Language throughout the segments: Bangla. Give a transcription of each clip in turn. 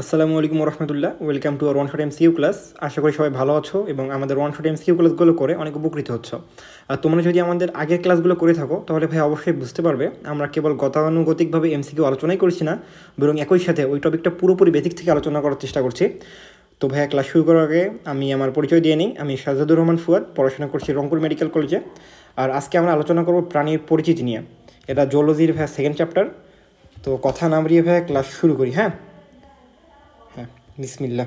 আসসালামু আলাইকুম রহমতুল্লাহ, welcome to our one shot MCQ class. আশা করি সবাই ভালো আছো এবং আমাদের ওয়ান শট এমসিকিউ ক্লাসগুলো করে অনেক উপকৃত হচ্ছ। আর তোমরা যদি আমাদের আগের ক্লাসগুলো করে থাকো তাহলে ভাই অবশ্যই বুঝতে পারবে আমরা কেবল গতানুগতিকভাবে এমসিকিউ আলোচনাই করছি না, বরং একই সাথে ওই টপিকটা পুরোপুরি বেসিক থেকে আলোচনা করার চেষ্টা করছি। তো ভাইয়া, ক্লাস শুরু করার আগে আমি আমার পরিচয় দিয়ে নিই। আমি শাহজাদুর রহমান ফুয়াদ, পড়াশোনা করছি রংপুর মেডিকেল কলেজে। আর আজকে আমরা আলোচনা করব প্রাণীর পরিচিতি নিয়ে। এটা জুওলজির ভাইয়া সেকেন্ড চ্যাপ্টার। তো কথা না বাড়িয়ে ভাইয়া ক্লাস শুরু করি। হ্যাঁ হ্যাঁ, বিসমিল্লাহ।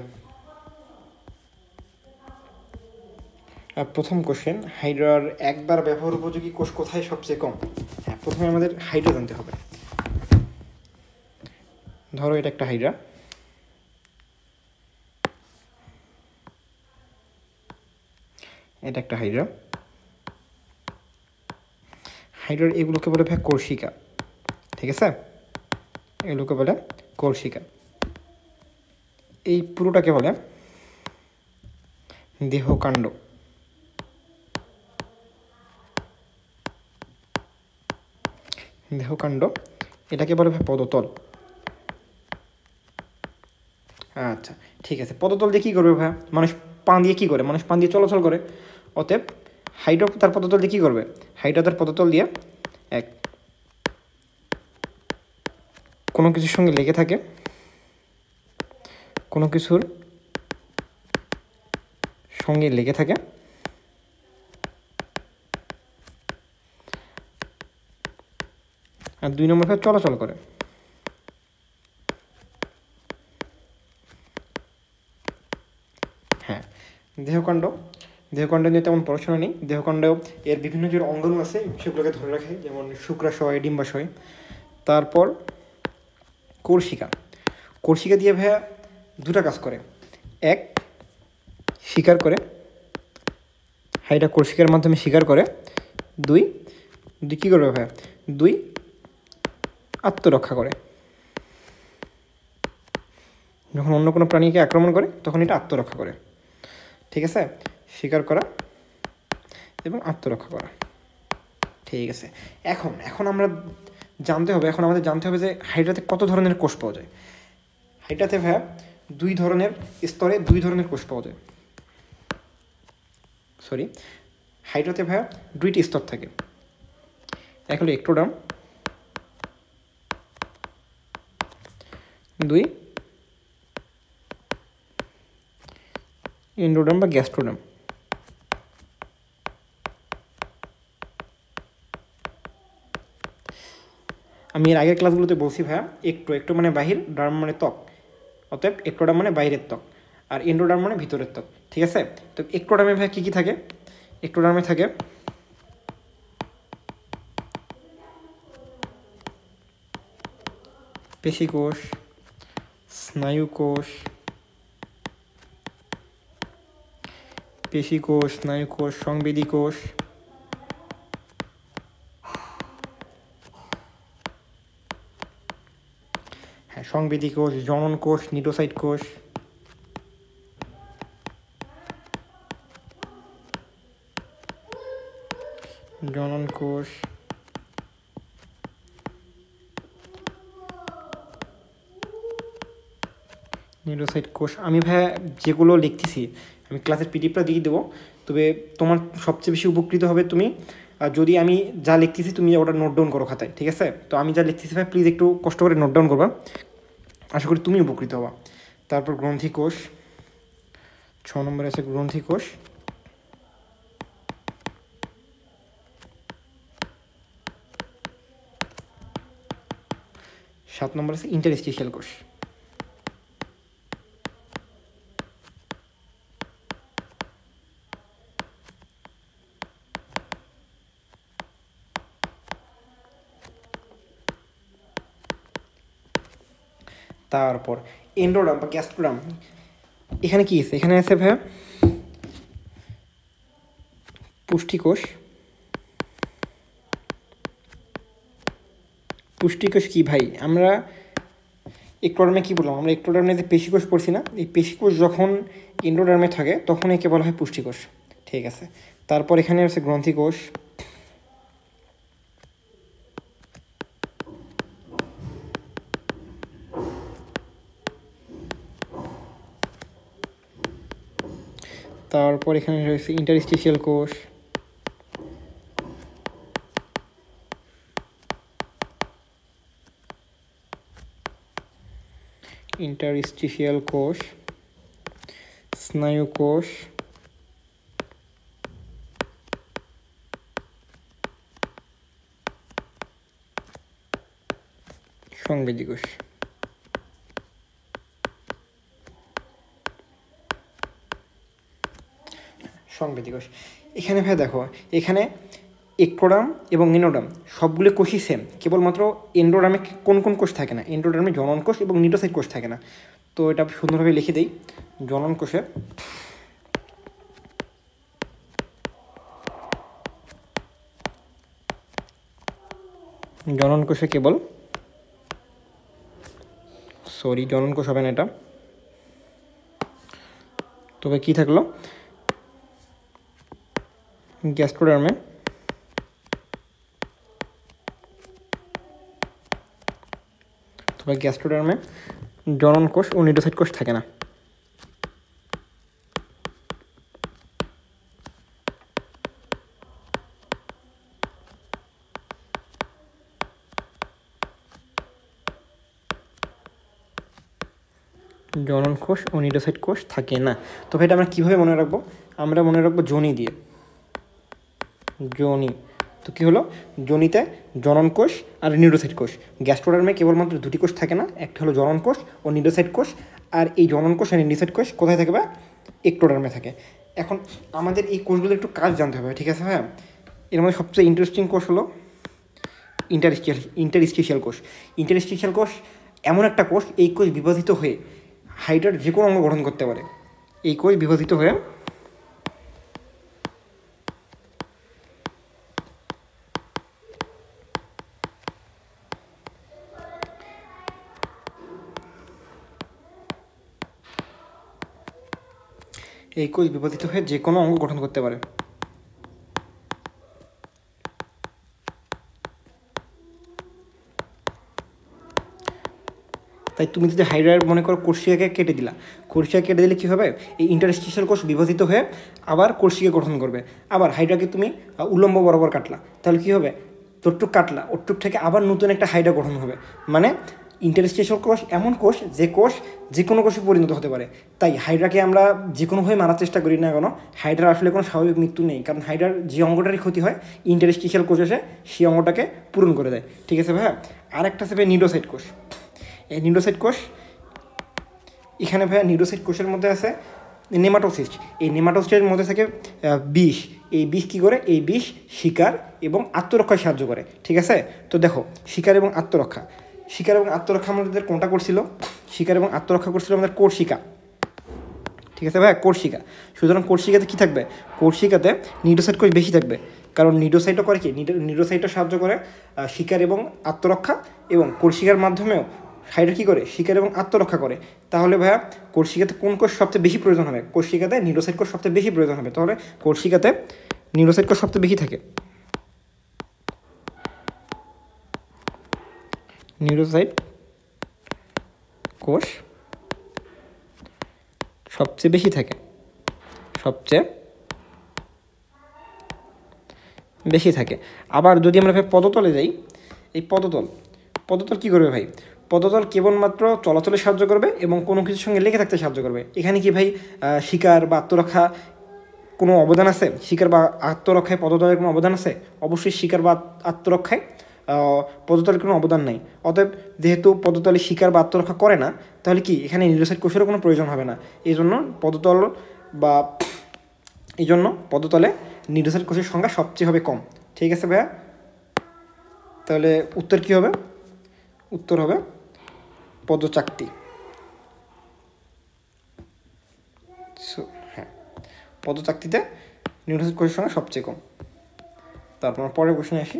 প্রথম কোশ্চেন, হাইড্রার একবার ব্যবহার উপযোগী কোষ কোথায় সবচেয়ে কম? হ্যাঁ, প্রথমে আমাদের হাইড্রা জানতে হবে। ধরো এটা একটা হাইড্রা, এটা একটা হাইড্রা। হাইড্রার এগুলোকে বলে ভাই কোর্সিকা, ঠিক আছে? এগুলোকে বলে কোর্সিকা। এই পুরোটাকে বলে দেহকাণ্ড। দেহকাণ্ড এটাকে বলে ভাই পদতল। আচ্ছা, ঠিক আছে। পদতল দিয়ে কী করবে ভাই? মানুষ পা দিয়ে কী করে? মানুষ পা দিয়ে চলাচল করে। অতএব হাইড্রা তার পদতল দিয়ে কী করবে? হাইড্রা তার পদতল দিয়ে এক কোনো কিছুর সঙ্গে লেগে থাকে, কোনো কিছুর সঙ্গে লেগে থাকে, আর দুই নম্বর ভাবে চলাচল করে। হ্যাঁ, দেহকাণ্ড। দেহকাণ্ড নিয়ে তেমন পড়াশোনা নেই। দেহকাণ্ড এর বিভিন্ন যে অঙ্গাণু আছে সেগুলোকে ধরে রাখে, যেমন শুক্রাশয়, ডিম্বাশয়। তারপর কোর্সিকা। কোর্সিকা দিয়ে ভাইয়া দুটা কাজ করে। এক, শিকার করে, হাইড্রা কোর্সিকার মাধ্যমে শিকার করে। দুই দুই কী করবে ভাইয়া? দুই, আত্মরক্ষা করে। যখন অন্য কোনো প্রাণীকে আক্রমণ করে তখন এটা আত্মরক্ষা করে, ঠিক আছে? শিকার করা এবং আত্মরক্ষা করা, ঠিক আছে। এখন এখন আমরা জানতে হবে, এখন আমাদের জানতে হবে যে হাইড্রাতে কত ধরনের কোষ পাওয়া যায়। হাইড্রাতে ভাইয়া দুই ধরনের স্তরে দুই ধরনের কোষ পাওয়া যায়। সরি, হাইড্রাতে ভাইয়া দুইটি স্তর থাকে। এক হলো এক্টোডার্ম, দুই এন্ডোডার্ম বা গ্যাস্ট্রোডার্ম। আমি এর আগের ক্লাসগুলোতে বলছি ভাইয়া, একটু মানে বাহির, ডার্ম মানে ত্বক। অতএব এক্টোডার্ম মানে বাইরের ত্বক, আর এন্ডোডার্ম মানে ভিতরের ত্বক, ঠিক আছে? তো এক্টোডার্মে ভাইয়া কী কী থাকে? এক্টোডার্মে থাকে পেশিকোষ, স্নায়ুকোষ, পেশিকোষ, স্নায়ুকোষ, সংবেদী কোষ, হ্যাঁ, সংবেদী কোষ, জনন কোষ, নিউরোসাইট কোষ, জনন কোষ, নিউরোসাইট কোষ। আমি ভাইয়া যেগুলো লিখতেছি আমি ক্লাসের পিডিএফটা দিয়ে দেবো, তবে তোমার সবচেয়ে বেশি উপকৃত হবে তুমি যদি আমি যা লিখতেছি তুমি ওটা নোট ডাউন করো খাতায়, ঠিক আছে? তো আমি যা লিখতেছি ভাই প্লিজ একটু কষ্ট করে নোট ডাউন করবা, আশা করি তুমি উপকৃত হবা। তারপর গ্রন্থি কোষ, 6 নম্বরে আছে গ্রন্থি কোষ। 7 নম্বর আছে ইন্টারস্টিশিয়াল কোষ। তারপর এন্ডোডার্ম বা গ্যাস্ট্রোডার্ম, এখানে কি আছে? এখানে আছে ভাইয়া পুষ্টিকোষ। পুষ্টিকোষ কি ভাই? আমরা এক্টোডার্মে কী বললাম? আমরা এক্টোডার্মে যে পেশিকোষ পড়ছি না, এই পেশিকোষ যখন এন্ডোডার্মে থাকে তখন একে বলা হয় পুষ্টিকোষ, ঠিক আছে? তারপর এখানে আছে গ্রন্থিকোষ, তারপর এখানে রয়েছে ইন্টারস্টিশিয়াল কোষ, স্নায়ু কোষ, সংবেদী কোষ। সংবেদী কোষ এখানে ভাই দেখো, এখানে এক্টোডার্ম এবং এন্ডোডার্ম সবগুলো কোষই সেম, কেবলমাত্র এন্ডোডার্মে কোন কোন কোষ থাকে না, এন্ডোডার্মে জনন কোষ এবং নিউরোসাইট কোষ থাকে না। তো এটা সুন্দরভাবে লিখে দিই। জনন কোষে কেবল জনন কোষ হবে না এটা, তবে কি থাকলো, গ্যাস্ট্রোডার্মে জনন কোষ ও নিউরোসাইট কোষ থাকে না। জনন কোষ ও নিউরোসাইট কোষ থাকে না। তো এটা আমরা কীভাবে মনে রাখবো? আমরা মনে রাখবো যোনি দিয়ে। যোনি, তো কী হলো, যোনিতে জনন কোষ আর নিউরোসাইট কোষ। গ্যাস্ট্রোডার্মে কেবলমাত্র দুটি কোষ থাকে না, একটা হলো জনন কোষ ও নিউরোসাইট কোষ। আর এই জনন কোষ আর নিউরোসাইট কোষ কোথায় থাকে? বা এক্টোডার্মে থাকে। এখন আমাদের এই কোষগুলো একটু কাজ জানতে হবে, ঠিক আছে ভাইয়া? এর মধ্যে সবচেয়ে ইন্টারেস্টিং কোষ হলো ইন্টারস্টিশিয়াল কোষ। ইন্টারস্টিশিয়াল কোষ এমন একটা কোষ, এই কোষ বিভাজিত হয়ে হাইড্রার যে কোনো অঙ্গ গঠন করতে পারে। এই কোষ বিভাজিত হয়ে যে কোনো অঙ্গ গঠন করতে পারে। তাই তুমি যদি হাইড্রার মনে করো কোষিকাকে কেটে দিলা, কোষিকা কেটে দিলে কী হবে, এই ইন্টারস্টিশিয়াল কোষ বিভাজিত হয়ে আবার কোষিকা গঠন করবে। আবার হাইড্রাকে তুমি উল্লম্ব বরাবর কাটলা, তাহলে কী হবে, তোরটুক কাটলা, ওরটুক থেকে আবার নতুন একটা হাইড্রা গঠন হবে। মানে ইন্টারস্টিশিয়াল কোষ এমন কোষ, যে কোষ যে কোনো কোষে পরিণত হতে পারে। তাই হাইড্রাকে আমরা যে কোনোভাবে মারার চেষ্টা করি না কেন, হাইড্রার আসলে কোনো স্বাভাবিক মৃত্যু নেই, কারণ হাইড্রার যে অঙ্গটারই ক্ষতি হয়, ইন্টারস্টিশিয়াল কোষ এসে সেই অঙ্গটাকে পূরণ করে দেয়। ঠিক আছে ভাইয়া? আরেকটা হিসেবে নিউরোসাইট কোষ। এই নিউরোসাইট কোষ, এখানে ভাইয়া নিউরোসাইট কোষের মধ্যে আছে নেমাটোসিস্ট। এই নেমাটোসিস্টের মধ্যে থাকে বিষ। এই বিষ কী করে? এই বিষ শিকার এবং আত্মরক্ষায় সাহায্য করে। ঠিক আছে? তো দেখো, শিকার এবং আত্মরক্ষা আমাদের কোনটা করছিল? শিকার এবং আত্মরক্ষা করছিল আমাদের কোষিকা। ঠিক আছে ভাইয়া? কোষিকা। সুতরাং কোষিকাতে কী থাকবে? কোষিকাতে নিউরোসাইট কোষ বেশি থাকবে, কারণ নিউরোসাইটও করে কি, নিউরোসাইটও সাহায্য করে শিকার এবং আত্মরক্ষা, এবং কোষিকার মাধ্যমেও হাইড্রা কী করে? শিকার এবং আত্মরক্ষা করে। তাহলে ভাইয়া কোষিকাতে কোন কোষ সবচেয়ে বেশি প্রয়োজন হবে? কোষিকাতে নিউরোসাইট কোষ সবচেয়ে বেশি প্রয়োজন হবে। তাহলে কোষিকাতে নিউরোসাইট কোষ সবচেয়ে বেশি থাকে। নিউরোসাইট কোষ সবচেয়ে বেশি থাকে, আবার যদি আমরা ভাই পদতলে যাই, এই পদতল কী করবে ভাই? পদতল কেবলমাত্র চলাচলে সাহায্য করবে এবং কোনো কিছুর সঙ্গে লেগে থাকতে সাহায্য করবে। এখানে কি ভাই শিকার বা আত্মরক্ষা কোনো অবদান আছে? শিকার বা আত্মরক্ষায় পদতলের কোনো অবদান আছে? অবশ্যই শিকার বা আত্মরক্ষায় পদতলের কোনো অবদান নেই। অতএব যেহেতু পদতলে শিকার বা আত্মরক্ষা করে না, তাহলে কি এখানে নিউরোসাইট কোষেরও কোনো প্রয়োজন হবে না। এই জন্য পদতলে নিউরোসাইট কোষের সংখ্যা সবচেয়ে হবে কম। ঠিক আছে ভাইয়া? তাহলে উত্তর কী হবে? উত্তর হবে পদচাকতি। হ্যাঁ, পদচাকতিতে নিউরোসাইট কোষের সংখ্যা সবচেয়ে কম। তারপর পরের প্রশ্নে আসি।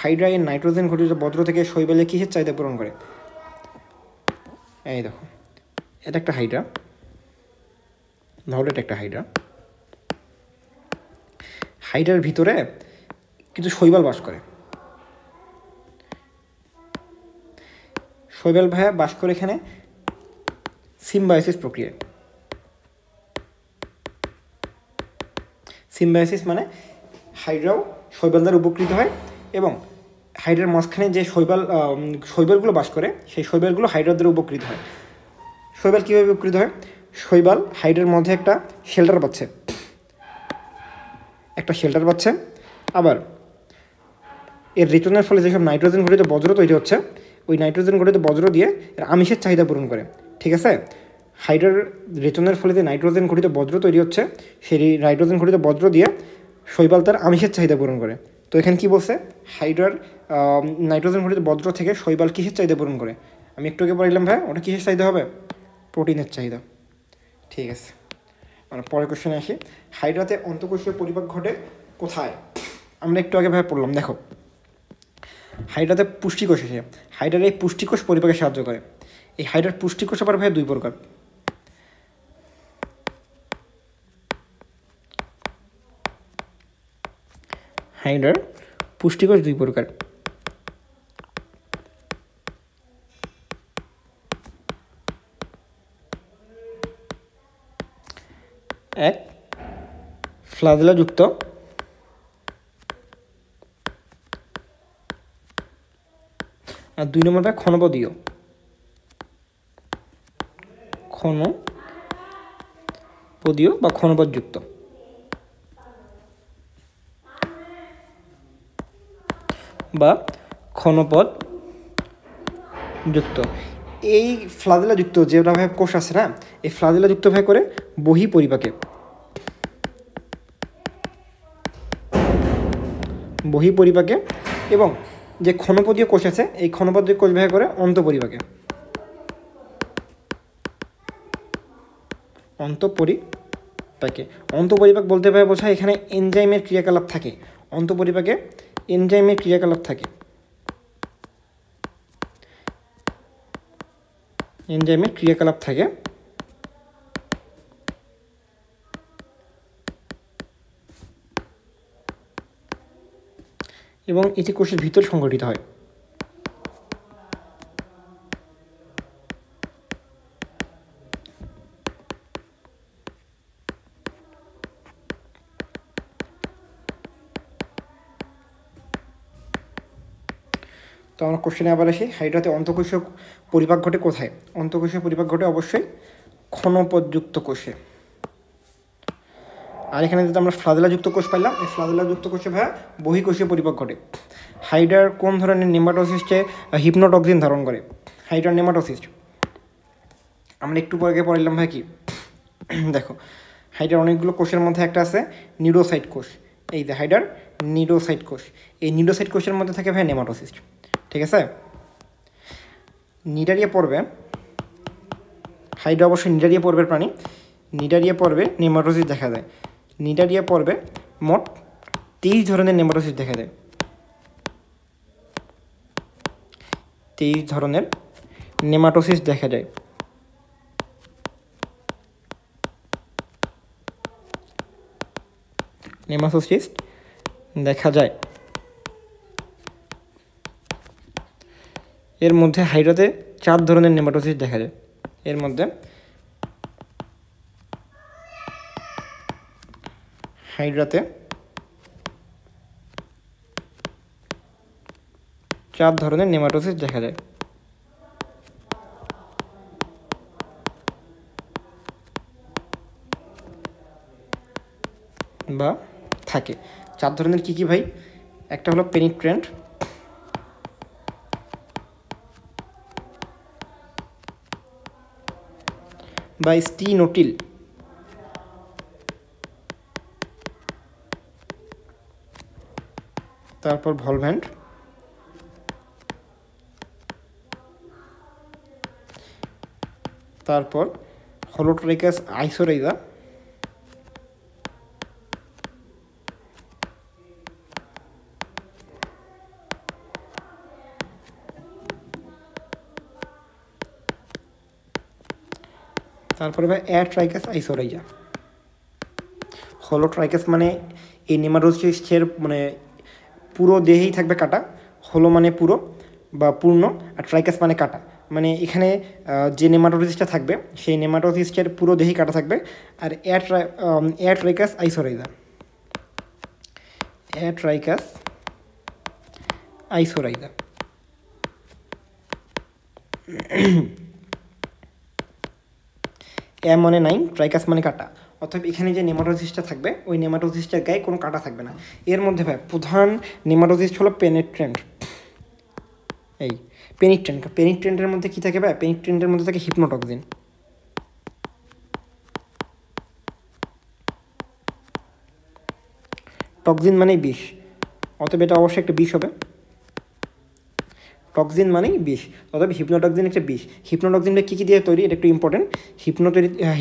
হাইড্রা এর নাইট্রোজেন ঘটিত বজ্র থেকে শৈবালে কিসের চাহিদা পূরণ করে? এই দেখো, এটা একটা হাইড্রা, ধরো এটা একটা হাইড্রা। হাইড্রার ভিতরে কিছু শৈবাল বাস করে। শৈবাল ভাইয়া বাস করে এখানে সিম্বায়োসিস প্রক্রিয়ায়। সিম্বায়োসিস মানে হাইড্রাও শৈবাল দ্বারা উপকৃত হয় এবং হাইড্রার মাঝখানে যে শৈবালগুলো বাস করে সেই শৈবালগুলো হাইড্রার দ্বারা উপকৃত হয়। শৈবাল কীভাবে উপকৃত হয়? শৈবাল হাইড্রার মধ্যে একটা শেল্টার পাচ্ছে, আবার এর রেচনের ফলে যেসব নাইট্রোজেন ঘটিত বজ্র তৈরি হচ্ছে ওই নাইট্রোজেন ঘটিত বজ্র দিয়ে এর আমিষের চাহিদা পূরণ করে। ঠিক আছে, হাইড্রার রেচনের ফলে যে নাইট্রোজেন ঘটিত বজ্র তৈরি হচ্ছে সেই নাইট্রোজেন ঘটিত বজ্র দিয়ে শৈবাল তার আমিষের চাহিদা পূরণ করে। তো এখানে কী বলছে? হাইড্রার নাইট্রোজেন ঘটিত বজ্র থেকে শৈবাল কিসের চাহিদা পূরণ করে? আমি একটু আগে বললাম ভাই, ওটা কিসের চাহিদা হবে? প্রোটিনের চাহিদা। ঠিক আছে, মানে পরের কোশ্চেনে আসি। হাইড্রাতে অন্তঃকোষীয় পরিপাক ঘটে কোথায়? আমরা একটু আগে ভাই পড়লাম, দেখো হাইড্রাতে পুষ্টিকোষ এসে হাইড্রার এই পুষ্টিকোষ পরিপাকে সাহায্য করে। এই হাইড্রার পুষ্টিকোষ আবার ভাই দুই প্রকার। হাইড্রার পুষ্টিকোষ দুই প্রকার। এক ফ্লাজেলাযুক্ত আর দুই নম্বরটা ক্ষণপদীয় বা ক্ষণপদযুক্ত। এই ফ্লাজেলাযুক্ত যেটা ভাবে কোষ আছে না, এই ফ্লাজেলাযুক্ত ভাবে করে বহিঃপরিপাকে এবং যে ক্ষণপদীয় কোষ আছে এই ক্ষণপদীয় কোষ ভাবে করে অন্তঃপরিপাকে। অন্তঃপরিপাক বলতে ভাবে বোঝায় এখানে এনজাইমের ক্রিয়াকলাপ থাকে। অন্তঃপরিপাকে এনজাইমের ক্রিয়াকলাপ থাকে। এবং এটি কোষের ভিতর সংঘটিত হয়। তো আমরা কোশ্চেনে আবার আসি, হাইড্রাতে অন্তঃকোষীয় পরিপাক ঘটে কোথায়? অন্তঃকোষীয় পরিপাক ঘটে অবশ্যই ক্ষণপদযুক্ত কোষে। আর এখানে যদি আমরা ফ্লাজেলাযুক্ত কোষ পাইলাম, এই ফ্লাজেলাযুক্ত কোষে ভাইয়া বহিঃকোষীয় পরিপাক ঘটে। হাইড্রার কোন ধরনের নেমাটোসিস্টে হিপনোটক্সিন ধারণ করে? হাইড্রার নেমাটোসিস্ট আমরা একটু পরে পড়লাম ভাই কি, দেখো হাইড্রার অনেকগুলো কোষের মধ্যে একটা আছে নিউরোসাইট কোষ। এই যে হাইড্রার নিউরোসাইট কোষ, এই নিউরোসাইট কোষের মধ্যে থাকে ভাই নেমাটোসিস্ট। ঠিক আছে, নিডারিয়া পর্বে হাইড্রা অবশ্যই নিডারিয়া পর্বের প্রাণী। নিডারিয়া পর্বে নেমাটোসিস দেখা যায়। নিডারিয়া পর্বে মোট 23 ধরনের নেমাটোসিস দেখা যায়। 23 ধরনের নেমাটোসিস দেখা যায়। এর মধ্যে হাইড্রাতে 4 ধরনের নেমাটোসিস দেখা যায়। এর মধ্যে হাইড্রাতে 4 ধরনের নেমাটোসিস দেখা যায় বা থাকে। 4 ধরনের কী কী ভাই? একটা হলো পেনিট্রেন্ট, বা স্টিনোটিল, তারপর ভলভ্যান্ট, তারপর হলোট্রাইকাস আইসোরাইজা, তারপরে ভাই অ্যাট্রাইকাস আইসোরাইজা। হলোট্রাইকাস মানে এই নেমাটোসিস্টের মানে পুরো দেহেই থাকবে কাটা। হলো মানে পুরো বা পূর্ণ, আর ট্রাইকাস মানে কাটা। মানে এখানে যে নেমাটোসিস্টটা থাকবে সেই নেমাটোসিস্টের পুরো দেহেই কাটা থাকবে। আর অ্যাট্রাইকাস আইসোরাইজা ট্রাইকাস আইসোরাইজা। মানে 9, ট্রাইকাস মানে কাটা। অর্থাৎ এখানে যে নেমাটোসিসটা থাকবে ওই নেমাটোসিসটার গায়ে কোনো কাটা থাকবে না। এর মধ্যে ভাই প্রধান নেমাটোসিস্ট হলো পেনিট্রেন্ট। এই পেনিট্রেন্টের মধ্যে কী থাকে ভাই? পেনিট্রেন্টের মধ্যে থাকে হিপনোটক্সিন। টক্সিন মানেই বিষ, অতএব এটা অবশ্যই একটা বিষ হবে। টক্সিন মানেই বিষ, অতএব হিপনোটক্সিন একটা বিষ। হিপনোটক্সিনটা কী কী দিয়ে তৈরি এটা একটু ইম্পর্টেন্ট।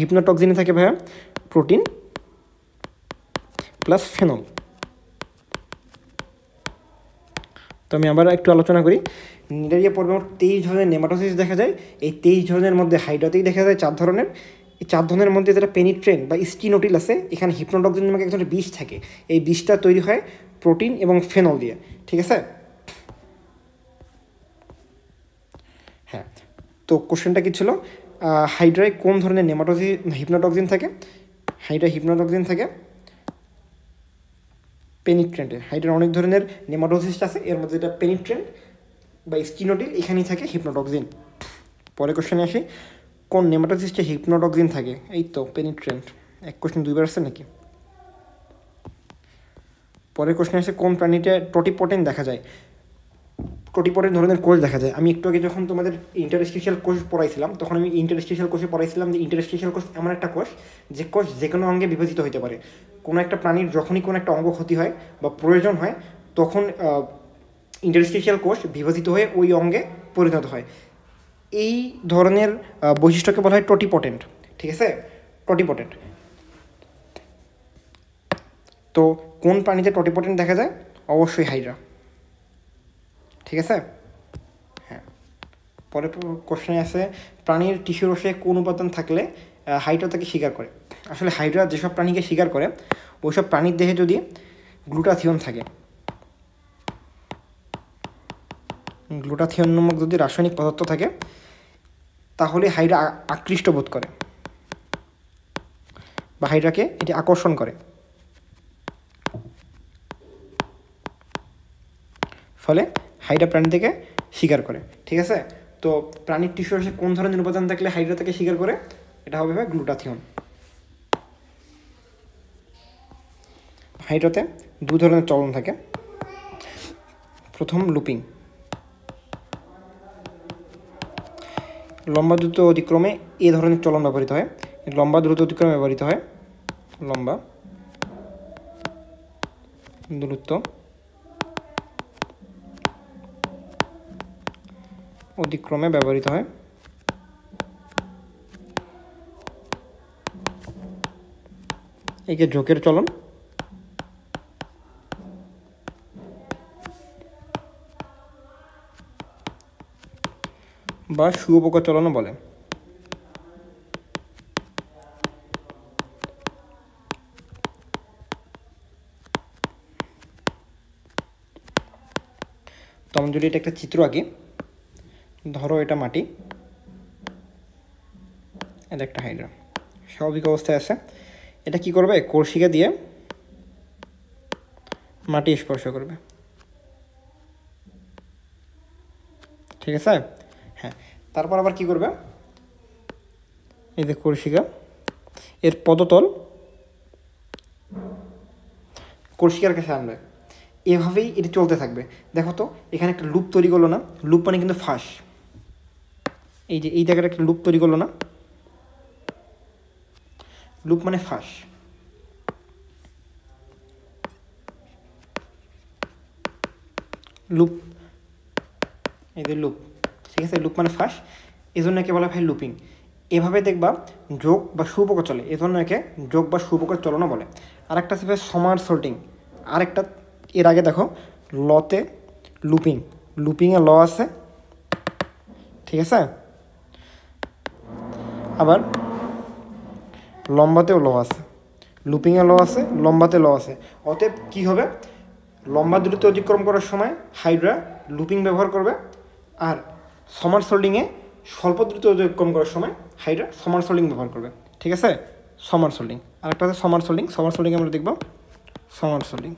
হিপনোটক্সিনে থাকে ভাইয়া প্রোটিন প্লাস ফেনল। তো আমি আবার একটু আলোচনা করি। নিডারিয়া পর্বে 23 ধরনের নেমাটোসিস দেখা যায়। এই 23 ধরনের মধ্যে হাইড্রাতেই দেখা যায় 4 ধরনের। এই 4 ধরনের মধ্যে যেটা পেনিট্রেন্ট বা স্টিনোটিল আছে, এখানে হিপনোটক্সিন নামে এক ধরনের বিষ থাকে। এই বিষটা তৈরি হয় প্রোটিন এবং ফেনল দিয়ে। ঠিক আছে? হ্যাঁ, তো কোশ্চেনটা কী ছিল? হাইড্রায় কোন ধরনের হিপনোটক্সিন থাকে? হাইড্রায় হিপনোটক্সিন থাকে পেনিট্রেন্টে। হাইড্রার অনেক ধরনের নেমাটোসিস্ট আছে, এর মধ্যে যেটা পেনিট্রেন্ট বা স্টিনোটিল, এখানেই থাকে হিপনোটক্সিন। পরে কোশ্চেনে আসি, কোন নেমাটোসিস্টে হিপনোটক্সিন থাকে? এই তো পেনিট্রেন্ট। এক কোশ্চেন দুইবার আসছে নাকি? পরের কোশ্চেন আসে, কোন প্রাণীতে টোটিপোটেন দেখা যায়? টোটিপোটেন ধরনের কোষ দেখা যায়। আমি একটু আগে যখন তোমাদের ইন্টারস্টিশিয়াল কোষ পড়াইছিলাম, তখন আমি ইন্টারস্টিশিয়াল কোষে পড়াইছিলাম যে ইন্টারস্টিশিয়াল কোষ এমন একটা কোষ যে কোনো অঙ্গে বিভাজিত হতে পারে। কোনো একটা প্রাণীর যখনই কোনো একটা অঙ্গ ক্ষতি হয় বা প্রয়োজন হয়, তখন ইন্টারস্টিশিয়াল কোষ বিভাজিত হয়ে ওই অঙ্গে পরিণত হয়। এই ধরনের বৈশিষ্ট্যকে বলা হয় টোটিপোটেন্ট। ঠিক আছে? টোটিপোটেন্ট। তো কোন প্রাণীতে টোটিপোটেন্ট দেখা যায়? অবশ্যই হাইড্রা। ঠিক আছে? হ্যাঁ। পরে কোশ্চেনে আছে, প্রাণীর টিস্যু রসে কোন উপাদান থাকলে হাইড্রা তাকে শিকার করে? আসলে হাইড্রা যেসব প্রাণীকে শিকার করে, ওইসব প্রাণীর দেহে যদি গ্লুটাথিয়ন থাকে, গ্লুটাথিয়ন নামক যদি রাসায়নিক পদার্থ থাকে, তাহলে হাইড্রা আকৃষ্ট বোধ করে বা হাইড্রাকে এটি আকর্ষণ করে, ফলে হাইড্রা প্রাণী থেকে শিকার করে। ঠিক আছে? তো প্রাণীর টিস্যু রসে কোন ধরনের উপাদান থাকলে হাইড্রা থেকে শিকার করে? এটা হবে গ্লুটাথিয়ন। হাইড্রাতে 2 ধরনের চলন থাকে। প্রথম লুপিং। লম্বা দ্রুত অতিক্রমে এ ধরনের চলন ব্যবহৃত হয়। লম্বা দ্রুত অতিক্রমে ব্যবহৃত হয়। লম্বা দ্রুত অতিক্রমে ব্যবহৃত হয়। একে ঝোঁকের চলন বা শুয়োপোকা চলনও বলে। তো আমি যদি এটা একটা চিত্র আঁকি, ধরো এটা মাটি, এটা একটা হাইড্রা স্বাভাবিক অবস্থায় আছে। এটা কি করবে? কলসিকা দিয়ে মাটি স্পর্শ করবে। ঠিক আছে? হ্যাঁ। তারপর আবার কি করবে? এই যে কলসিকা, এর পদতল কলসিকার কাছে আনবে। এভাবেই এটি চলতে থাকবে। দেখো তো এখানে একটা লুপ তৈরি করলো না? লুপ মানে কিন্তু ফাঁস। এই যে এই জায়গাটা একটা লুপ তৈরি করলো না? লুপ মানে ফাঁস। লুপ, এই যে লুপ। ঠিক আছে? লুপ মানে ফাঁস, এই জন্য একে বলা হয় লুপিং। এভাবে দেখবা যোগ বা শুয়োপোকা চলে, এজন্য একে যোগ বা শুয়োপোকার চলনও বলে। আরেকটা আছে সমারসল্টিং। আরেকটা এর আগে দেখো, লতে লুপিং, লুপিংয়ে ল আছে। ঠিক আছে? আবার লম্বাতেও ল আছে, লুপিংয়ে ল আছে, লম্বাতে ল আছে। অতএব কী হবে? লম্বা দ্রুত অতিক্রম করার সময় হাইড্রা লুপিং ব্যবহার করবে, আর সমারসল্টিংয়ে স্বল্প দ্রুত অতিক্রম করার সময় হাইড্রা সমারসল্টিং ব্যবহার করবে। ঠিক আছে? সমারসল্টিং। আরেকটা আছে সমারসল্টিং। সমারসল্টিং আমরা দেখব সমারসল্টিং।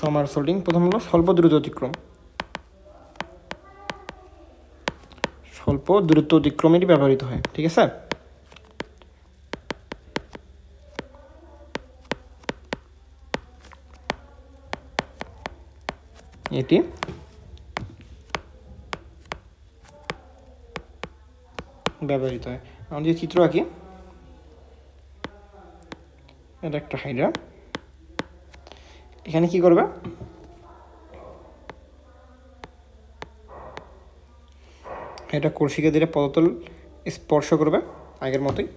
সামারসল্টিং প্রথম হলো স্বল্প দূরত্ব অতিক্রম, স্বল্প দূরত্ব অতিক্রমেরই ব্যবহৃত হয়, ঠিক আছে। এটি ব্যবহৃত হয়। আমরা যে চিত্র আঁকি, এটা একটা হাইড্রা, এখানে কি করবে, এটা কলসিকে দিলে পদতল স্পর্শ করবে আগের মতোই,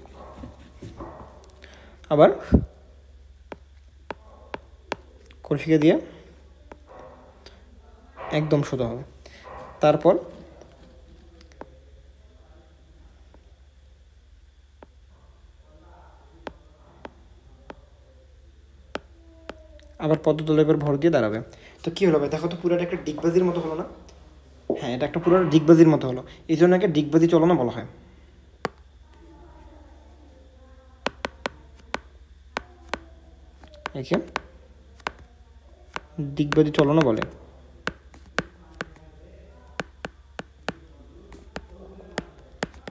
আবার কলসিকে দিয়ে একদম সোজা হবে। তারপর আবার পদতলের উপর ভর দিয়ে দাঁড়াবে। তো কী হলো ভাই, দেখো তো পুরোটা একটা ডিগবাজির মতো হলো না? হ্যাঁ, এটা একটা পুরো ডিগবাজির মতো হলো, এই জন্য একে ডিগবাজি চলনও বলা হয়। একে ডিগবাজি চলনও বলে।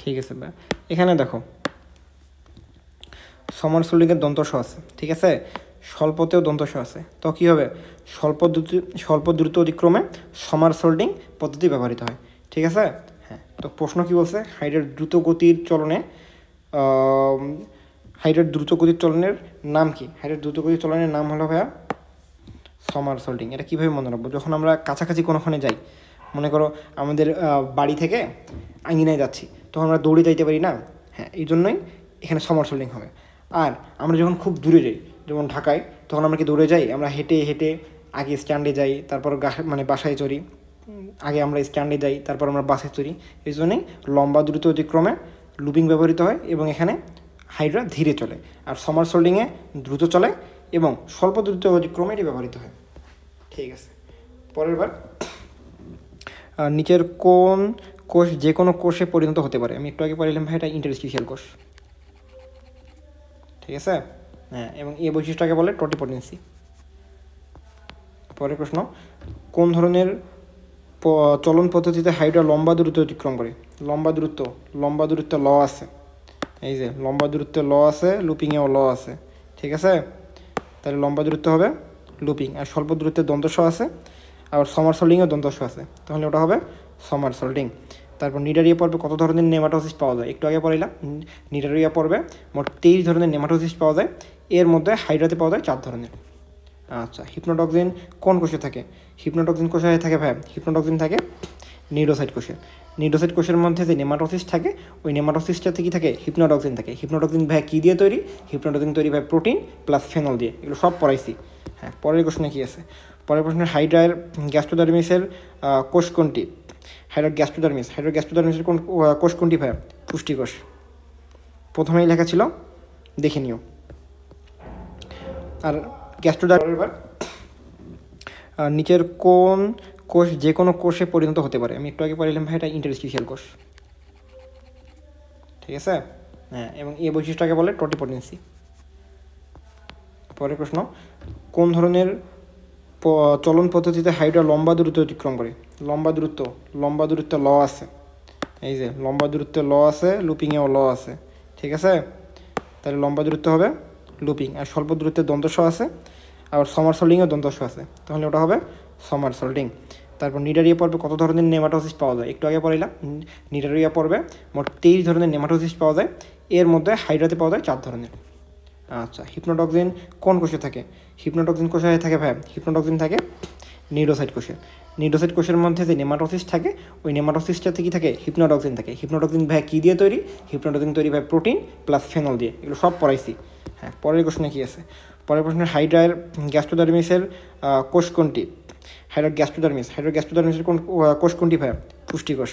ঠিক আছে ভাই, এখানে দেখো সামারসল্টিংয়ের দন্তস আছে, ঠিক আছে, স্বল্পতেও দন্তস আছে। তো কী হবে, স্বল্প দ্রুত অতিক্রমে সামারসল্টিং পদ্ধতি ব্যবহৃত হয়, ঠিক আছে। হ্যাঁ, তো প্রশ্ন কী বলছে, হাইড্রার দ্রুত গতির চলনে হাইড্রার দ্রুত গতির চলনের নাম কি? হাইড্রার দ্রুত গতির চলনের নাম হলো ভাইয়া সামারসল্টিং। এটা কীভাবে মনে রাখবো, যখন আমরা কাছাকাছি কোনোখানে যাই, মনে করো আমাদের বাড়ি থেকে আঙিনায় যাচ্ছি, তখন আমরা দৌড়ে যাইতে পারি না, হ্যাঁ, এই জন্যই এখানে সামারসল্টিং হবে। আর আমরা যখন খুব দূরে যাই, যেমন ঢাকায়, তখন আমরা কি দৌড়ে যাই, আমরা হেঁটে হেঁটে আগে স্ট্যান্ডে যাই, তারপর বাসায় চড়ি, আগে আমরা স্ট্যান্ডে যাই, তারপর আমরা বাসে চড়ি, এই জন্যই লম্বা দ্রুত অতিক্রমে লুপিং ব্যবহৃত হয় এবং এখানে হাইড্রা ধীরে চলে, আর সামারসল্টিংয়ে দ্রুত চলে এবং স্বল্প দ্রুত অতিক্রমে এটি ব্যবহৃত হয়। ঠিক আছে, পরের বার, নিচের কোন কোষ যে কোনো কোষে পরিণত হতে পারে? আমি একটু আগে পড়লাম ভাই, এটা ইন্টারস্টিশিয়াল কোষ, ঠিক আছে। হ্যাঁ, এবং এই বৈশিষ্ট্যটাকে বলে টোটিপটেন্সি। পরের প্রশ্ন, কোন ধরনের চলন পদ্ধতিতে হাইড্রা লম্বা দূরত্ব অতিক্রম করে? লম্বা দূরত্ব ল আছে, এই যে লম্বা দূরত্বে ল আছে, লুপিংয়েও ল আছে, ঠিক আছে। তাহলে লম্বা দূরত্ব হবে লুপিং, আর স্বল্প দূরত্বের দন্তস্ব আছে, আবার সামারসল্টিংয়েও দন্তস্ব আছে, তাহলে ওটা হবে সামারসল্টিং। তারপর নিডারিয়া পর্বে কত ধরনের নেমাটোসিস পাওয়া যায়? একটু আগে পড়লাম, নিডারিয়া পর্বে মোট 23 ধরনের নেমাটোসিস পাওয়া যায়, এর মধ্যে হাইড্রাতে পাওয়া যায় 4 ধরনের। আচ্ছা, হিপনোটক্সিন কোন কোষে থাকে? হিপনোটক্সিন কোষে থাকে ভাই, হিপনোটক্সিন থাকে নিউরোসাইট কোষে। নিউরোসাইট কোষের মধ্যে যে নেমাটোসিস থাকে, ওই নেমাটোসিসটাতে কি থাকে, হিপনোটক্সিন থাকে। হিপনোটক্সিন ভাই কী দিয়ে তৈরি? হিপনোটক্সিন তৈরি ভাই প্রোটিন প্লাস ফেনল দিয়ে, এগুলো সব পড়াইছি। হ্যাঁ, পরের প্রশ্নে কী আছে? পরের প্রশ্নে হাইড্রার গ্যাস্ট্রোডার্মিসের কোষ কোনটি? হাইড্রার গ্যাস্ট্রোডার্মিসের কোন কোষ কোনটি ভাই? পুষ্টিকোষ। প্রথমেই লেখা ছিল, দেখে নিও। আর গ্যাস্ট্রোডার্মিস, নিচের কোন কোষ যে কোনো কোষে পরিণত হতে পারে? আমি একটু আগে পড়লাম ভাই, এটা ইন্টারস্টিশিয়াল কোষ, ঠিক আছে। হ্যাঁ, এবং এই বৈশিষ্ট্যটাকে বলে টোটিপটেন্সি। পরের প্রশ্ন, কোন ধরনের চলন পদ্ধতিতে হাইড্রা লম্বা দূরত্ব অতিক্রম করে? লম্বা দূরত্ব ল আছে, এই যে লম্বা দূরত্বে ল আছে, লুপিংয়েও ল আছে, ঠিক আছে। তাহলে লম্বা দূরত্ব হবে লুপিং, আর স্বল্প দূরত্বের দন্তস্ব আছে, আবার সামারসল্টিংয়েও দন্তস্ব আছে, তাহলে ওটা হবে সামারসল্টিং। তারপর নিডারিয়া পর্বে কত ধরনের নেমাটোসিস পাওয়া যায়? একটু আগে পড়লাম, নিডারিয়া পর্বে মোট 23 ধরনের নেমাটোসিস পাওয়া যায়, এর মধ্যে হাইড্রাতে পাওয়া যায় 4 ধরনের। আচ্ছা, হিপনোটক্সিন কোন কোষে থাকে? হিপনোটক্সিন কোষে থাকে ভাই, হিপনোটক্সিন থাকে নিউরোসাইট কোষে। নিউরোসাইট কোষের মধ্যে যে নেমাটোসিস থাকে, ওই নেমাটোসিসটাতে কি থাকে, হিপনোটক্সিন থাকে। হিপনোটক্সিন ভাই কী দিয়ে তৈরি? হিপনোটক্সিন তৈরি ভাই প্রোটিন প্লাস ফেনল দিয়ে, এগুলো সব পড়াইছি। হ্যাঁ, পরের প্রশ্নে কী আছে? পরের প্রশ্নে হাইড্রার গ্যাস্ট্রোডার্মিসের কোষ কোনটি? হাইড্রার গ্যাস্ট্রোডার্মিসের কোন কোষ কোনটি ভাই? পুষ্টিকোষ।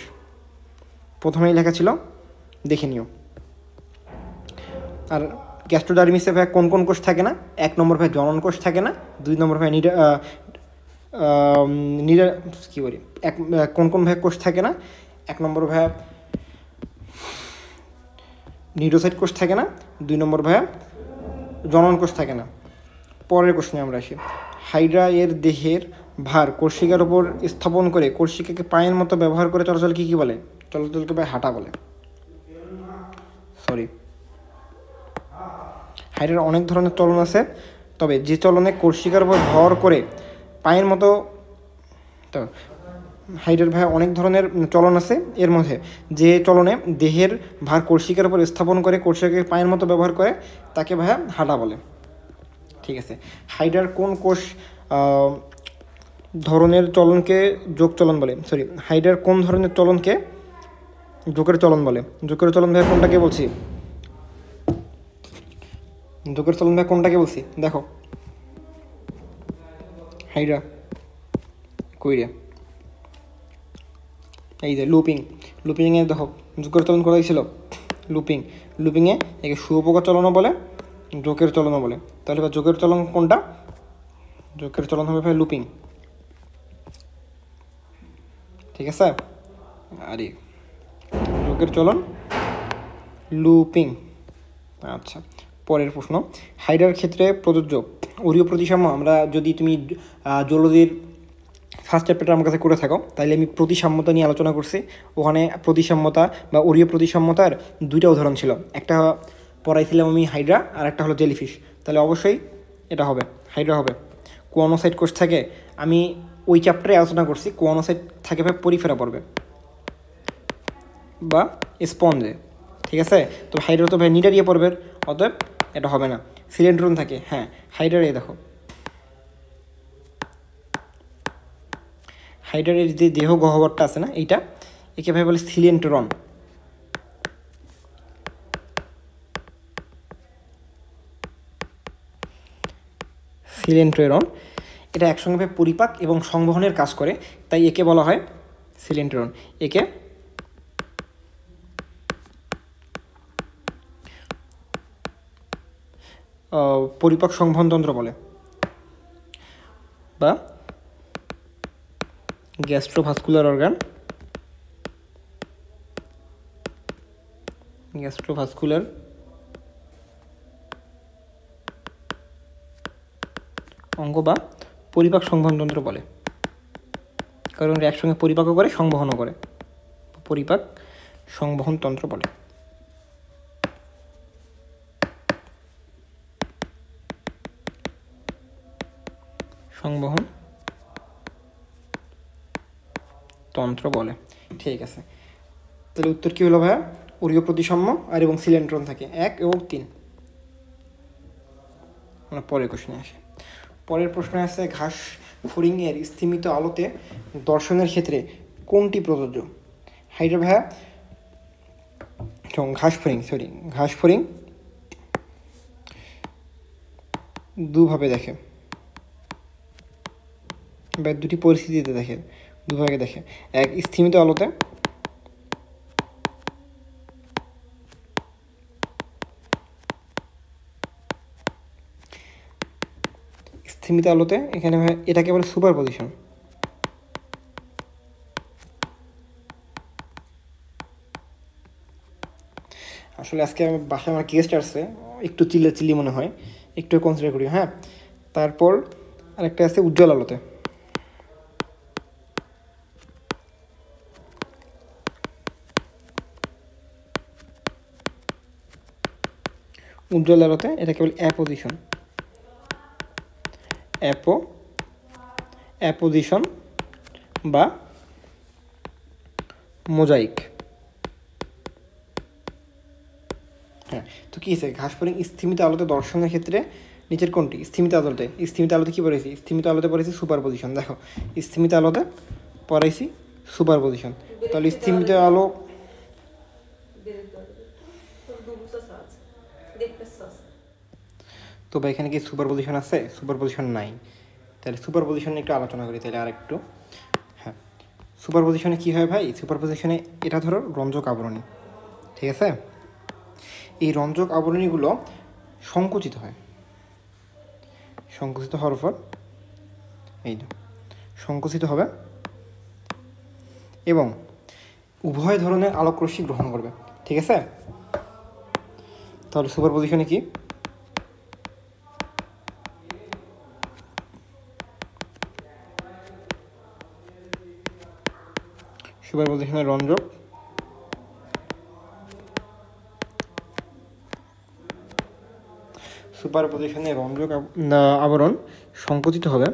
প্রথমেই লেখা ছিল, দেখে নিও। আর গ্যাস্ট্রোডার্মিসে ভাই কোন কোন কোষ থাকে না? 1 নম্বর ভাই জনন কোষ থাকে না, 2 নম্বর ভাই কী বলি, কোন কোন ভাই কোষ থাকে না? 1 নম্বর ভাই নিউরোসাইট কোষ থাকে না, 2 নম্বর ভাই জনন কোষ থাকে না। পরের প্রশ্নে আমরা আসি, হাইড্রা এর দেহের ভার কর্ষিকার উপর স্থাপন করে কর্ষিকাকে পায়ের মতো ব্যবহার করে চলাচল কী বলে? চলাচলকে ভাই হাঁটা বলে। সরি, হাইড্রার অনেক ধরনের চলন আছে, তবে যে চলনে কর্ষিকার উপর ভর করে পায়ের মতো, তো হাইড্রার ভাই অনেক ধরনের চলন আছে, এর মধ্যে যে চলনে দেহের ভার কর্ষিকার উপর স্থাপন করে কর্ষিকাকে পায়ের মতো ব্যবহার করে তাকে ভাইয়া হাঁটা বলে। ঠিক আছে, হাইড্রার কোন কোষ ধরনের চলনকে যোগ চলন বলে? সরি, হাইড্রার কোন ধরনের চলনকে যোগের চলন বলে? যোগের চলন ভাই কোনটাকে বলছি? যোগের চলন ভাই কোনটাকে বলছি? দেখো, হাইড্রা কইরে এই যে লুপিং, লুপিংয়ে দেখো যোগের চলন করা হয়েছিল লুপিং, লুপিংয়ে একে শুয়োপোকা চলনও বলে, যোগের চলনও বলে। তাহলে এবার যোগের চলন কোনটা? যোগের চলন হবে ভাই লুপিং। ঠিক আছে, আরে যোগের চলন লুপিং। আচ্ছা, পরের প্রশ্ন, হাইড্রার ক্ষেত্রে প্রযোজ্য ওরিও প্রতিসাম্য। আমরা যদি তুমি জলদির ফার্স্ট চ্যাপ্টারটা আমার কাছে করে থাকো তাহলে আমি প্রতিসাম্যতা নিয়ে আলোচনা করছি। ওখানে প্রতিসাম্যতা বা ওরিও প্রতিসাম্যতার দুইটা উদাহরণ ছিল, একটা পড়াইছিলাম আমি হাইড্রা আর একটা হলো জেলিফিশ। তাহলে অবশ্যই এটা হবে, হাইড্রা হবে। কোয়ানোসাইট কোষ থাকে, আমি ওই চ্যাপ্টারে আলোচনা করছি, কোয়ানোসাইট থাকে ভাই পরিফেরা পর্বে বা স্পঞ্জে। ঠিক আছে, তো হাইড্রা তো ভাই নিডারিয়া পর্বের, অতএব এটা হবে না। সিলেন্ড্রন থাকে, হ্যাঁ হাইড্রার, এই দেখো হাইড্রার যে দেহ গহ্বরটা আছে না, এইটা একে ভাই বলে সিলেন্ট্রন। সিলেন্ট্রন, এটা একসঙ্গে পরিপাক এবং সংবহনের কাজ করে, তাই একে বলা হয় সিলেন্ট্রন। একে পরিপাক সংবহনতন্ত্র বলে বা গ্যাস্ট্রোভাস্কুলার অর্গান, গ্যাস্ট্রোভাস্কুলার অঙ্গ বা পরিপাক সংবহনতন্ত্র বলে, কারণ একসঙ্গে পরিপাকও করে সংবহনও করে, পরিপাক সংবহনতন্ত্র বলে। সংবহন তন্ত্র বলে। ঠিক আছে, তাহলে উত্তর কী হলো ভাইয়া? ওরিও প্রতিসাম্য আর এবং সিলেন্ট্রন থাকে 1 এবং 3। আমরা পরের কোশ্চেনে আসি। পরের প্রশ্ন আছে, ঘাস ফড়িংয়ের স্থিমিত আলোতে দর্শনের ক্ষেত্রে কোনটি প্রযোজ্য? হাইড্রা ভাইয়া ঘাস ফড়িং দুভাবে দেখে বা দুটি পরিস্থিতিতে দেখে, দুভাবে দেখে। এক, স্থিমিত আলোতে, স্থিমিত আলোতে এখানে এটাকে বলে সুপার পজিশন। আসলে আজকে আমার বাসায় আমার গেস্ট আসছে, একটু চিল্লি মনে হয়, একটু কনসিডার করি। হ্যাঁ, তারপর আরেকটা আছে উজ্জ্বল আলোতে। উজ্জ্বল আলোতে এটাকে বলে অ্যাপোজিশন, অ্যাপোজিশন বা মোজাইক। হ্যাঁ, তো কী আছে, ঘাস ফড়িং স্থিমিত আলোতে দর্শনের ক্ষেত্রে নিচের কোনটি? স্থিমিত আলোতে, স্থিমিত আলোতে কী পড়েছি? স্থিমিত আলোতে পড়েছি সুপার পজিশন। দেখো, স্থিমিত আলোতে পড়াইছি সুপার পজিশন। তাহলে স্থিমিত আলো তো ভাই এখানে কি সুপার পজিশন আছে? সুপার পজিশন নাই। তাহলে সুপার পজিশনে একটু আলোচনা করি তাহলে আর একটু। হ্যাঁ, সুপার পজিশনে কী হয় ভাই? সুপার পজিশনে এটা ধরো রঞ্জক আবরণী, ঠিক আছে? এই রঞ্জক আবরণীগুলো সংকুচিত হয়, সংকুচিত হওয়ার পর এই সংকুচিত হবে এবং উভয় ধরনের আলোক রশ্মি গ্রহণ করবে, ঠিক আছে? তাহলে সুপার পজিশনে কি? সুপারপজিশনের রঞ্জক আবরণ সংকুচিত হবে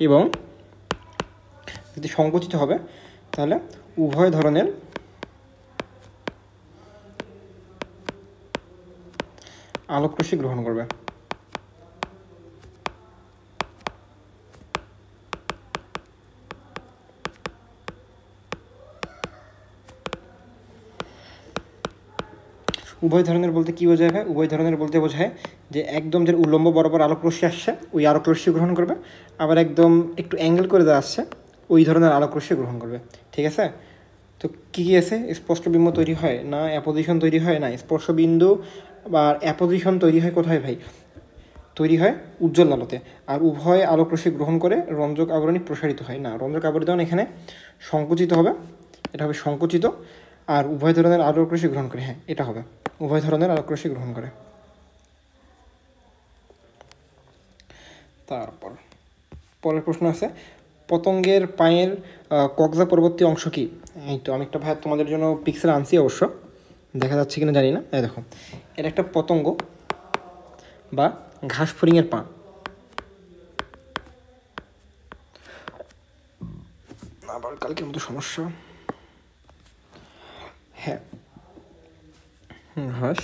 এবং যদি সংকুচিত হবে তাহলে উভয় ধরনের আলোকরশ্মি গ্রহণ করবে। উভয় ধরনের বলতে কী বোঝায় ভাই? উভয় ধরনের বলতে বোঝায় যে একদম যে উল্লম্ব বরাবর আলোকরশ্মি আসছে ওই আলোকরশ্মি গ্রহণ করবে, আবার একদম একটু অ্যাঙ্গেল করে দেওয়া আসছে ওই ধরনের আলোকরশ্মি গ্রহণ করবে। ঠিক আছে? তো কী কী আছে? স্পষ্ট বিম্ব তৈরি হয় না, অ্যাপোজিশন তৈরি হয় না। স্পর্শ বিন্দু বা অ্যাপোজিশন তৈরি হয় কোথায় ভাই? তৈরি হয় উজ্জ্বল আলোতে। আর উভয় আলোকরশ্মি গ্রহণ করে রঞ্জক আবরণী প্রসারিত হয় না, রঞ্জক আবরণ এখানে সংকুচিত হবে, এটা হবে সংকুচিত। আর উভয় ধরনের আলোকরশ্মি গ্রহণ করে, হ্যাঁ এটা হবে উভয় ধরনের আলোকরশ্মি গ্রহণ করে। তারপর পরের প্রশ্ন আছে, পতঙ্গের পায়ের কক্সা পরবর্তী অংশ কি? এই তো আমি একটা ভাই তোমাদের জন্য পিক্সেল আনছি, অবশ্য দেখা যাচ্ছে কিনা জানি না। এই দেখো, এটা একটা পতঙ্গ বা ঘাস ফড়িংয়ের পা। আবার কালকের মতো সমস্যা। হ্যাঁ, ঘাস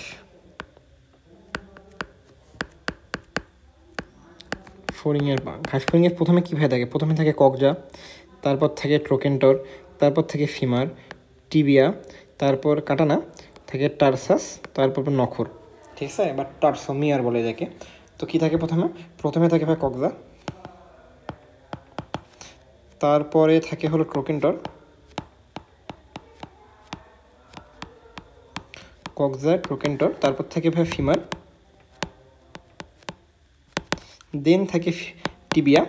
ফড়িংয়ের পা। ঘাস ফড়িংয়ের প্রথমে কী ভাবে থাকে? প্রথমে থাকে ককজা, তারপর থাকে ট্রোকেন্টর, তারপর থাকে ফিমার, টিবিয়া, তারপর কাটানা, থাকে টার্সাস, তারপর নখর। ঠিক আছে? বা টার্সোমিয়ার বলে যাকে। তো কী থাকে প্রথমে? প্রথমে থাকে ভাই ককজা, তারপরে থাকে হলো ট্রোকেন্টর, ককজা ট্রোকেন্টর, তারপর থাকে ভাই ফিমার, দেন থাকে টিবিয়া,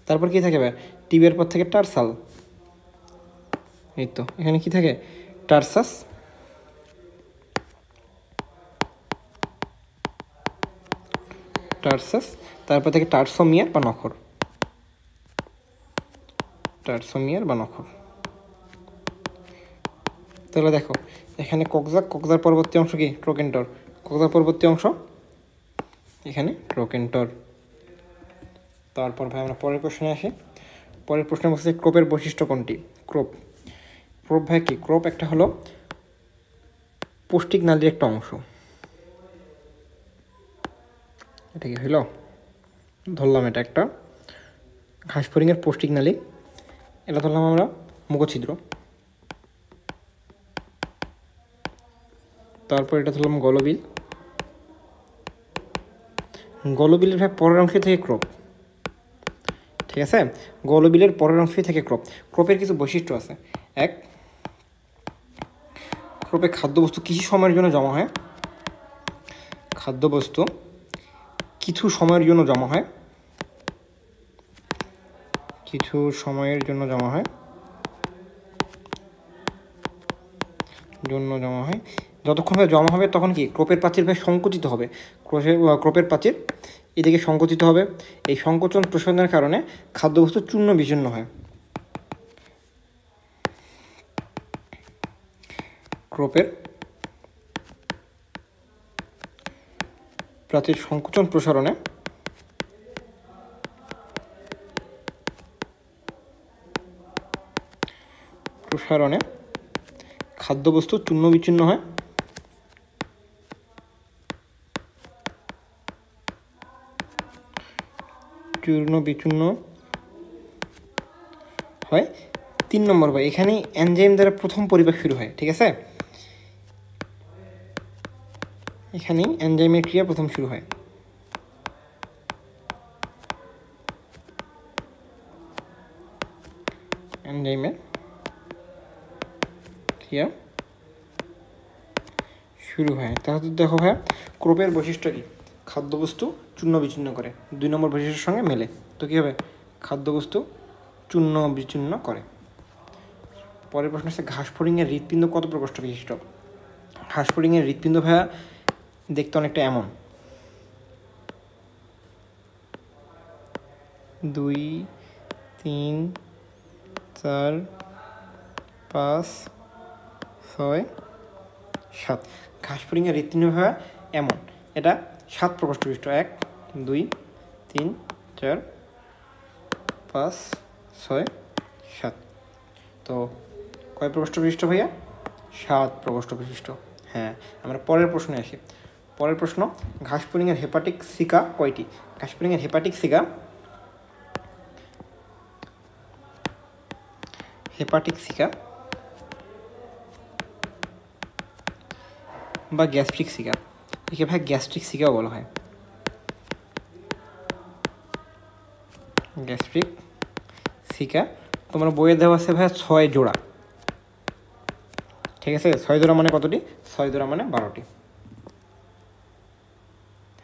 তারপর কি থাকে ভাই? টিবিয়ার পর থেকে টার্সাল। এই তো এখানে কি থাকে? টার্সাস, টার্সাস, তারপর থেকে টার্সোমিয়ার বা নখর, টার্সোমিয়ার বা নখর। তাহলে দেখো এখানে ককজা, ককজার পরবর্তী অংশ কি? ট্রোকেন্টর। ককজার পরবর্তী অংশ এখানে ট্রোকেন্টর। তারপর ভাই আমরা পরের প্রশ্নে আসি। পরের প্রশ্নে বলছে ক্রোপের বৈশিষ্ট্য কোনটি? ক্রোপ, ক্রোপ ভাই কি? ক্রোপ একটা হলো পৌষ্টিক নালীর একটা অংশ। এটা কি হইল? ধরলাম এটা একটা ঘাস ফড়িংয়ের পৌষ্টিক নালী, এটা ধরলাম আমরা মুখছিদ্র। তারপর এটা ধরলাম গলবিল, গলবিলের ভাই পরের অংশে থেকে ক্রোপ। ঠিক আছে? গলবিলের পরের অংশে থেকে ক্রোপ। ক্রোপের কিছু বৈশিষ্ট্য আছে। এক, ক্রোপে খাদ্যবস্তু কিছু সময়ের জন্য জমা হয়, খাদ্যবস্তু কিছু সময়ের জন্য জমা হয়, কিছু সময়ের জন্য জমা হয়, যতক্ষণ ভাবে জমা হবে তখন কি ক্রোপের প্রাচীর ভাই সংকুচিত হবে। ক্রোপের প্রাচীর এদিকে সংকুচিত হবে। এই সংকোচন প্রসারণের কারণে খাদ্যবস্তু চূর্ণ বিচূর্ণ হয়। ক্রোপের প্রাচীর সংকোচন প্রসারণে খাদ্যবস্তু চূর্ণ বিচূর্ণ হয়, চূর্ণ বিচূর্ণ হয়। 3 নম্বর ভাই, এখানে এনজাইম দ্বারা প্রথম পরিপাক শুরু হয়। ঠিক আছে? এখানেই এনজাইমের ক্রিয়া প্রথম শুরু হয়। এনজাইমের ক্রিয়া শুরু হয়। তাহলে দেখো ভাইয়া, ক্রোপের বৈশিষ্ট্য কি? খাদ্যবস্তু চূর্ণ বিচূর্ণ করে। 2 নম্বর বৈশিষ্ট্যের সঙ্গে মেলে। তো কী হবে? খাদ্যবস্তু চূর্ণ বিচূর্ণ করে। পরের প্রশ্ন হচ্ছে ঘাস ফড়িংয়ের হৃৎপিণ্ড কত প্রকোষ্ঠ বিশিষ্ট? ঘাস ফড়িংয়ের হৃৎপিণ্ড ভাইয়া দেখতে অনেকটা এমন, 2 3 4 5 6 7। ঘাসফড়িংয়ের হৃৎপিণ্ড ভাবে এমন, এটা 7 প্রকোষ্ঠ বিশিষ্ট। 1 2 3 4 5 6 7। তো কয় প্রকোষ্ঠ বিশিষ্ট ভাইয়া? 7 প্রকোষ্ঠ বিশিষ্ট। হ্যাঁ, আমরা পরের প্রশ্নে আসি। পরের প্রশ্ন, ঘাসফড়িংয়ের হেপাটিক সিকা কয়টি? ঘাসফড়িংয়ের হেপাটিক সিকা বা গ্যাস্ট্রিক সিকা, একে ভাই গ্যাস্ট্রিক সিকাও বলা হয়। গ্যাস্ট্রিক সিকা তোমার বইয়ে দেওয়া আছে ভাই 6 জোড়া। ঠিক আছে, 6 জোড়া মানে কতটি? 6 জোড়া মানে 12টি।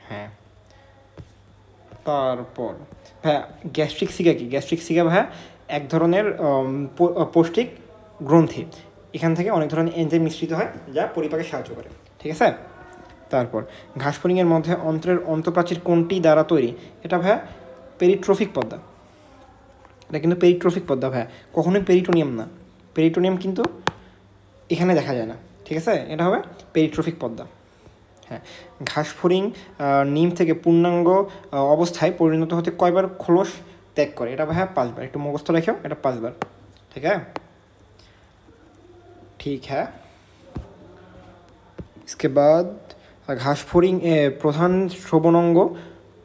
হ্যাঁ, তারপর ভাইয়া গ্যাস্ট্রিক সিকা কি? গ্যাস্ট্রিক সিকা ভাইয়া এক ধরনের পৌষ্টিক গ্রন্থি, এখান থেকে অনেক ধরনের এনজাইম মিশ্রিত হয় যা পরিপাকে সাহায্য করে। ঠিক আছে, তারপর ঘাসফড়িংয়ের মধ্যে অন্ত্রের অন্তঃপ্রাচীর কোনটি দ্বারা তৈরি? এটা ভাইয়া পেরিট্রফিক পর্দা। এটা কিন্তু পেরিট্রফিক পর্দা ভাইয়া, কখনোই পেরিটোনিয়াম না। পেরিটোনিয়াম কিন্তু এখানে দেখা যায় না। ঠিক আছে, এটা হবে পেরিট্রফিক পর্দা। হ্যাঁ, ঘাসফড়িং নিম থেকে পূর্ণাঙ্গ অবস্থায় পরিণত হতে কয়বার খোলস ত্যাগ করে? এটা ভাইয়া 5 বার। একটু মুখস্থ রেখেও, এটা 5 বার। ঠিক আছে, ঠিক হ্যাঁ। इसके बाद ঘাসফড়িং প্রধান শ্রবণাঙ্গ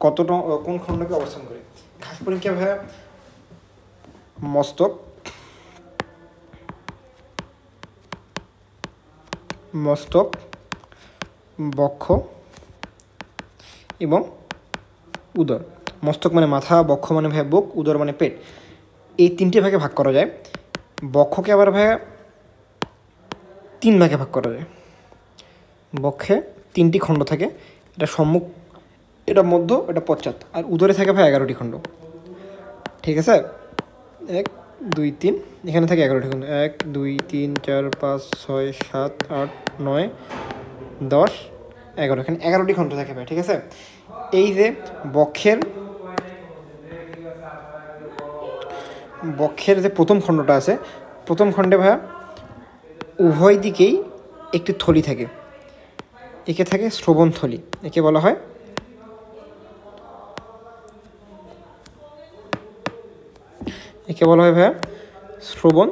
কতটা কোন খণ্ডকে অবস্থান করে? ঘাসফড়িংকে ভাইয়া মস্তক, বক্ষ এবং উদর। মস্তক মানে মাথা, বক্ষ মানে ভাইয়া বুক, উদর মানে পেট, এই 3টে ভাগে ভাগ করা যায়। বক্ষকে আবার ভাইয়া 3 ভাগে ভাগ করা যায়। বক্ষে 3টি খণ্ড থাকে, এটা সম্মুখ, এটা মধ্য, এটা পশ্চাৎ। আর উদরে থাকে ভাই 11টি খণ্ড। ঠিক আছে, 1 2 3, এখানে থাকে 11টি খণ্ড। 1 2 3 4 5 6 7 8 9 10 11, এখানে 11টি খণ্ড থাকে ভাই। ঠিক আছে, এই যে বক্ষের যে প্রথম খণ্ডটা আছে, প্রথম খণ্ডে ভাইয়া উভয় দিকেই একটি থলি থাকে, একে থাকে শ্রবণ থলি, একে বলা হয় ভাইয়া শ্রবণ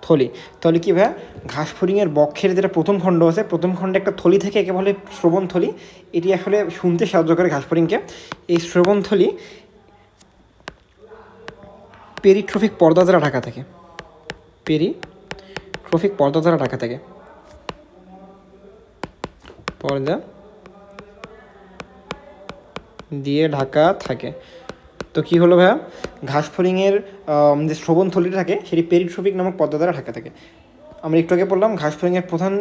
থলি। তাহলে কি ভাইয়া, ঘাসফড়িংয়ের বক্ষের যেটা প্রথম খণ্ড আছে, প্রথম খণ্ডে একটা থলি থেকে, একে বলে শ্রবণ থলি। এটি আসলে শুনতে সাহায্য করে ঘাসফড়িংকে। এই শ্রবণ থলি পেরিট্রফিক পর্দা দ্বারা ঢাকা থাকে। পেরিট্রফিক পর্দা দ্বারা ঢাকা থাকে, পর্দা দিয়ে ঢাকা থাকে। তো কী হলো ভাইয়া, ঘাসফড়িংয়ের যে শ্রবণ থলিটা থাকে সেটি পেরিট্রফিক নামক পর্দা দ্বারা ঢাকা থাকে। আমরা একটু আগে বললাম ঘাসফড়িংয়ের প্রধান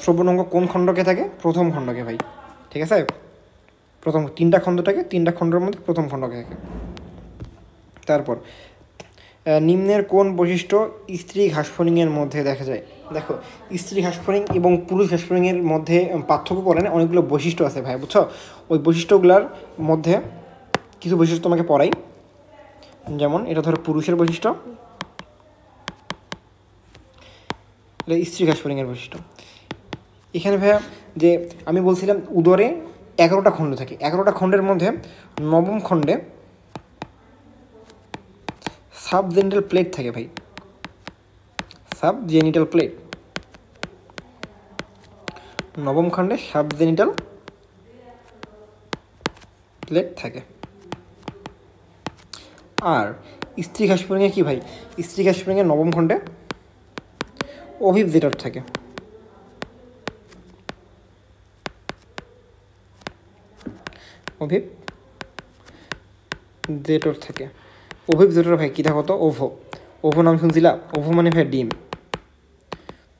শ্রবণাঙ্গ কোন খণ্ডকে থাকে? প্রথম খণ্ডকে ভাই। ঠিক আছে, প্রথম 3টা খণ্ড থাকে, 3টা খণ্ডের মধ্যে প্রথম খণ্ডকে থাকে। তারপর নিম্নের কোন বৈশিষ্ট্য স্ত্রী ঘাসফড়িংয়ের মধ্যে দেখা যায়? দেখো, স্ত্রী ঘাসফড়িং এবং পুরুষ ঘাসফড়িংয়ের মধ্যে পার্থক্য করেন অনেকগুলো বৈশিষ্ট্য আছে ভাই, বুঝছো? ওই বৈশিষ্ট্যগুলোর মধ্যে কিছু বৈশিষ্ট্য তোমাকে পড়াই। যেমন এটা ধরো পুরুষের বৈশিষ্ট্য, এটা স্ত্রী ঘাসফড়িংয়ের বৈশিষ্ট্য। এখানে ভাইয়া যে আমি বলছিলাম উদরে 11টা খণ্ড থাকে, 11টা খণ্ডের মধ্যে 9ম খণ্ডে সাবজেনিটাল প্লেট থাকে ভাই, সাবজেনিটাল প্লেট। 9ম খণ্ডে সাবজেনিটাল প্লেট থাকে। আর স্ত্রী ঘাসফড়িংয়ে কি ভাই, স্ত্রী ঘাসফড়িংয়ে 9ম খণ্ডে অভিবজেটর থাকে। অভিবজেটর থাকে। অভিবজেটর ভাই কী থাকো তো? ওভো নাম শুনছিলা? ওভো মানে ভাই ডিম।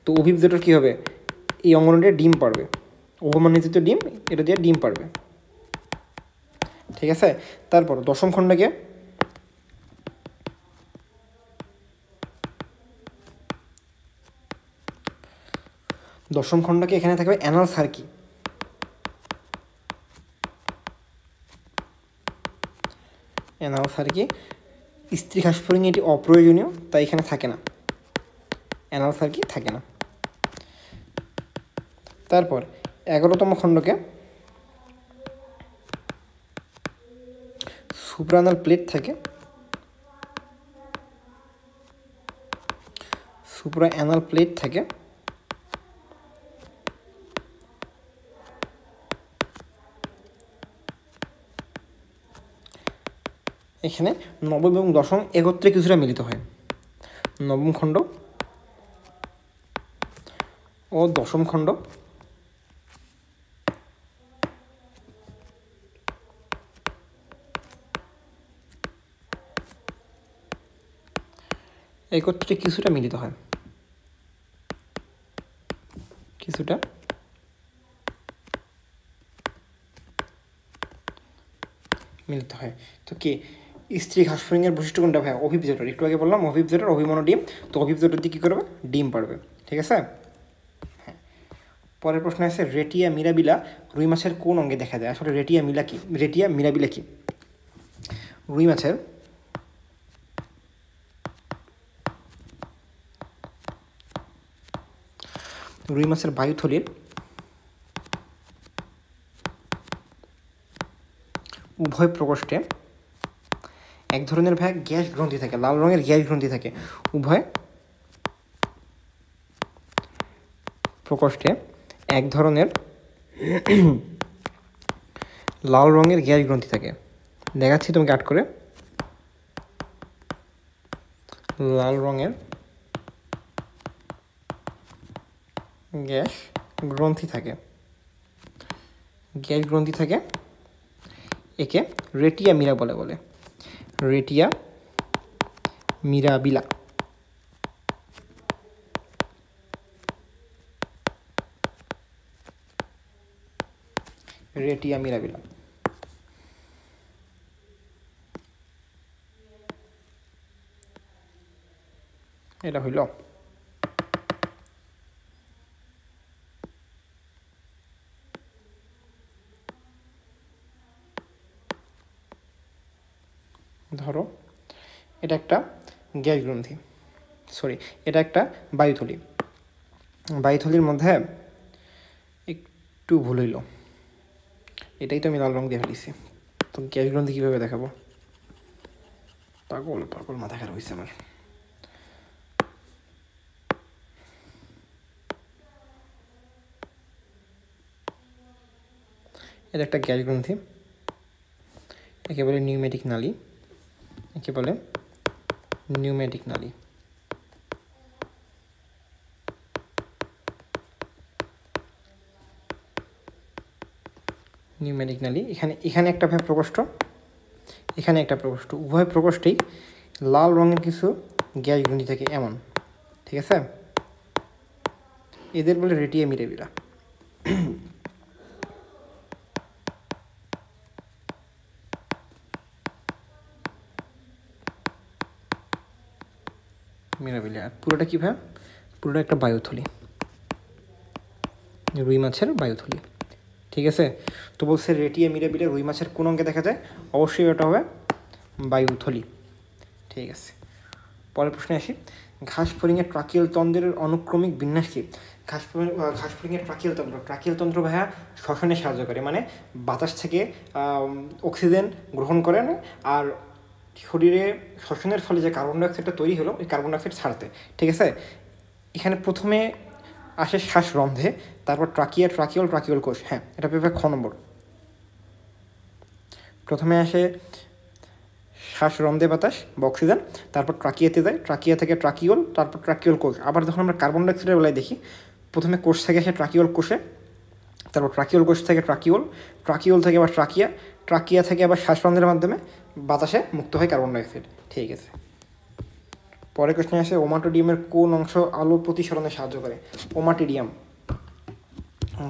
তো অভিবজেটর কী হবে? এই অঙ্গনটা ডিম পারবে। ওভো মানে যেহেতু ডিম, এটা দিয়ে ডিম পারবে। ঠিক আছে, তারপর 10ম খণ্ডকে এখানে থাকবে অ্যানাল সার্কি। অ্যানালসার্কি স্ত্রী ঘাসফড়িং এটি অপ্রয়োজনীয়, তাই এখানে থাকে না, অ্যানালসার্কি থাকে না। তারপর 11তম খণ্ডকে সুপ্রানাল প্লেট থাকে, সুপ্রা অ্যানাল প্লেট থাকে। এখানে নবম এবং দশম একত্রে কিছুটা মিলিত হয়। নবম খণ্ড ও দশম খণ্ড একত্রে কিছুটা মিলিত হয়, কিছুটা মিলিত হয়। তো কি স্ত্রী ঘাসফড়িংয়ের বৈশিষ্ট্য কোনটা ভাই? অভিবজটর। একটু আগে বললাম অভিবজটর, অভিমনোডিম। তো অভিবজটর দিয়ে কী করবে? ডিম পারবে। ঠিক আছে। হ্যাঁ, পরের প্রশ্ন আছে রেটিয়া মিরাবিলা রুই মাছের কোন অঙ্গে দেখা যায়? আসলে রেটিয়া মিলা কি, রেটিয়া মিরাবিলা কি? রুই মাছের বায়ুথলির উভয় প্রকোষ্ঠে এক ধরনের ভাই গ্যাস গ্রন্থি থাকে, লাল রঙের গ্যাস গ্রন্থি থাকে। উভয় প্রকোষ্ঠে এক ধরনের লাল রঙের গ্যাস গ্রন্থি থাকে। দেখাচ্ছি তোমাকে আট করে। লাল রঙের গ্যাস গ্রন্থি থাকে, গ্যাস গ্রন্থি থাকে। একে রেটিয়া মিরা বলে, রেটিয়া মিরাবিলা। রেটিয়া মিরাবিলা। এটা হইল ধরো এটা একটা গ্যাস গ্রন্থি, সরি এটা একটা বায়ুথলি। বায়ুথলির মধ্যে একটু ভুল হইল, এটাই তো আমি লাল রং দিয়ে ফেলেছি। তো গ্যাস গ্রন্থি কীভাবে দেখাবো? পাগল পাগল মাথা খারাপ হয়েছে আমার। এটা একটা গ্যাস গ্রন্থি, একে বলে নিউমেটিক নালী, একে বলে নিউমেটিক নালী। নিউমেটিক নালী। এখানে একটা ভাবে প্রকোষ্ঠ, এখানে একটা প্রকোষ্ঠ, উভয় প্রকোষ্ঠেই লাল রঙের কিছু গ্যাস গ্রন্থি থাকে এমন। ঠিক আছে, এদের বলে রেটিয়া মিরাবিলা। মিরাবিলা। আর পুরোটা কী ভাই? পুরোটা একটা বায়ুথলি, রুই মাছের বায়ুথলি। ঠিক আছে, তো বলছে রেটিয়া মিরাবিলা রুই মাছের কোন অঙ্গে দেখা যায়? অবশ্যই ওটা হবে বায়ুথলি। ঠিক আছে, পরের প্রশ্নে আসি। ঘাসফড়িংয়ের ট্রাকিয়াল তন্ত্রের অনুক্রমিক বিন্যাস কি? ঘাসফড়িংয়ের ট্রাকিয়াল তন্ত্র ভাইয়া শ্বসনে সাহায্য করে, মানে বাতাস থেকে অক্সিজেন গ্রহণ করে না, আর শরীরে শ্বসনের ফলে যে কার্বন ডাইঅক্সাইডটা তৈরি হলো ওই কার্বন ডাইঅক্সাইড ছাড়তে। ঠিক আছে, এখানে প্রথমে আসে শ্বাসরন্ধ্রে, তারপর ট্রাকিয়াল কোষ। হ্যাঁ, এটা পেপার খ নম্বর। প্রথমে আসে শ্বাসরন্ধ্রে বাতাস বা অক্সিজেন, তারপর ট্রাকিয়াতে যায়, ট্রাকিয়া থেকে ট্রাকিওল, তারপর ট্রাকিওল কোষ। আবার যখন আমরা কার্বন ডাইঅক্সাইডের বেলায় দেখি, প্রথমে কোষ থেকে আসে ট্রাকিওল কোষে, তারপর ট্রাকিওল কোষ থেকে ট্রাকিওল থেকে আবার ট্রাকিয়া থেকে আবার শ্বাসরন্ধ্রের মাধ্যমে বাতাসে মুক্ত হয় কার্বন ডাইঅক্সাইড। ঠিক আছে, পরের প্রশ্নে আসে ওমাটোডিয়ামের কোন অংশ আলো প্রতিসরণে সাহায্য করে? ওমাটোডিয়াম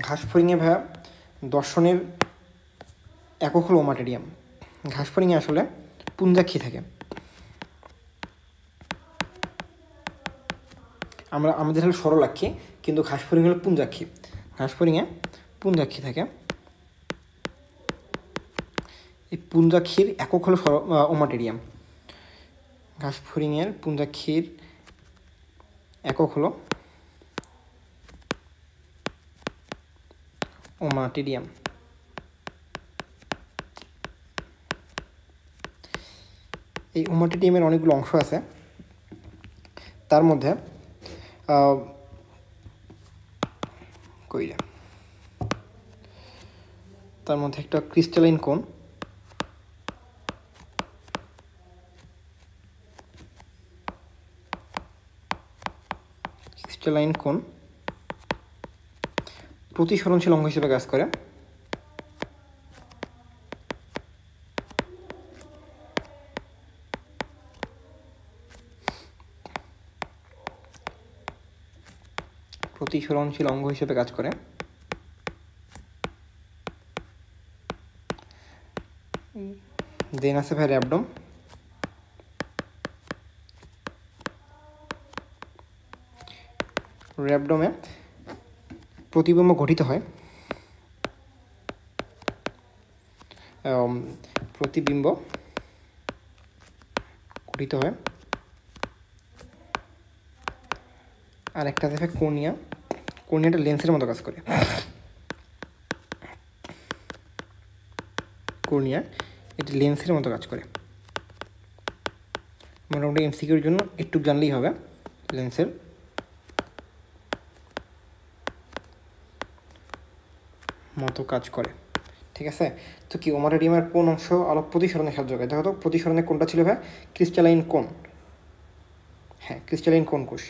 ঘাসফড়িংয়ে ভাইয়া দর্শনের একক হলো ওমাটোডিয়াম। ঘাসফড়িংয়ে আসলে পুঞ্জাক্ষী থাকে। আমাদের হলো সরলাক্ষী, কিন্তু ঘাসফড়িং হলো পুঞ্জাক্ষী। ঘাসফড়িংয়ে পুঞ্জাক্ষী থাকে। এই পুঞ্জাক্ষীর একক হলো ওমাটেরিয়াম। ঘাসফড়িংয়ের পুঞ্জাক্ষীর একক হলো ওমাটেরিয়াম। এই ওমাটেরিয়ামের অনেকগুলো অংশ আছে, তার মধ্যে একটা ক্রিস্টালাইন কোন, প্রতিসরণশীল অঙ্গ হিসেবে কাজ করে। দেন আছে ভাই র্যাবডম। র্যাবডমে প্রতিবিম্ব গঠিত হয়, আর একটা দেখে কোর্নিয়াটা লেন্সের মতো কাজ করে। এটি লেন্সের মতো কাজ করে। মোটামুটি এমসিকিউর জন্য একটু জানলেই হবে, লেন্সের মতো কাজ করে। ঠিক আছে, তো কি ওমাটেরিয়ামের কোন অংশ আলোক প্রতিসরণে সাহায্য করে? দেখো তো প্রতিসরণে কোনটা ছিল ভাই? ক্রিস্টালাইন কোন। হ্যাঁ, ক্রিস্টালাইন কোন কোষ।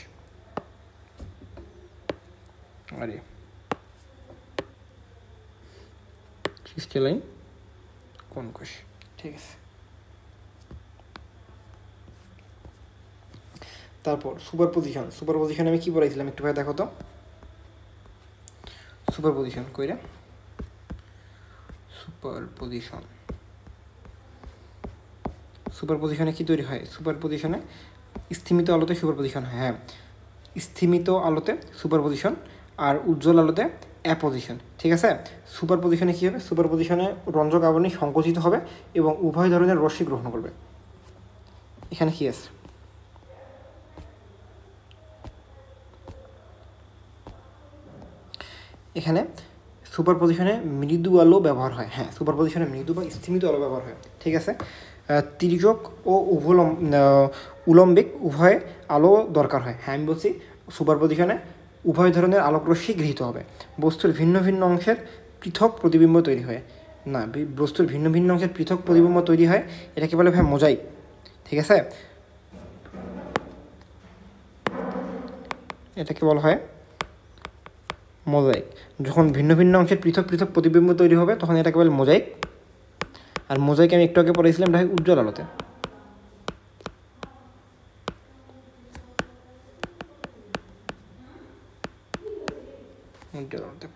ক্রিস্টালাইন কোন কোষ। ঠিক আছে, তারপর সুপারপজিশন আমি কি বলেছিলাম একটু ভাই দেখো তো। সুপারপজিশনে কি তৈরি হয়? সুপারপজিশনে স্থিমিত আলোতে সুপারপজিশন হয়। হ্যাঁ, স্থিমিত আলোতে সুপারপজিশন আর উজ্জ্বল আলোতে অ্যাপোজিশন। ঠিক আছে, সুপারপজিশনে কী হবে? সুপারপজিশনে রঞ্জক আবরণী সংকুচিত হবে এবং উভয় ধরনের রশ্মি গ্রহণ করবে। এখানে কি আছে? এখানে সুপারপজিশনে মৃদু আলো ব্যবহার হয়। হ্যাঁ, সুপারপজিশনে মৃদু বা স্থিমিত আলো ব্যবহার হয়। ঠিক আছে, তির্যক ও উলম্বিক উভয় আলো দরকার হয়। হ্যাঁ, আমি বলছি সুপারপজিশনে উভয় ধরনের আলোকরশ্মি গৃহীত হবে। বস্তুর ভিন্ন ভিন্ন অংশের পৃথক প্রতিবিম্ব তৈরি হয় না, বস্তুর ভিন্ন ভিন্ন অংশের পৃথক প্রতিবিম্ব তৈরি হয়, এটাকে বলে ভাই মোজাইক। ঠিক আছে, এটাকে বলা হয় মোজাইক। যখন ভিন্ন ভিন্ন অংশের পৃথক পৃথক প্রতিবিম্ব তৈরি হবে তখন এটাকে বলে মোজাইক। আর মোজাইক আমি একটু আগে পড়েছিলাম এটা হয় উজ্জ্বল আলোতে।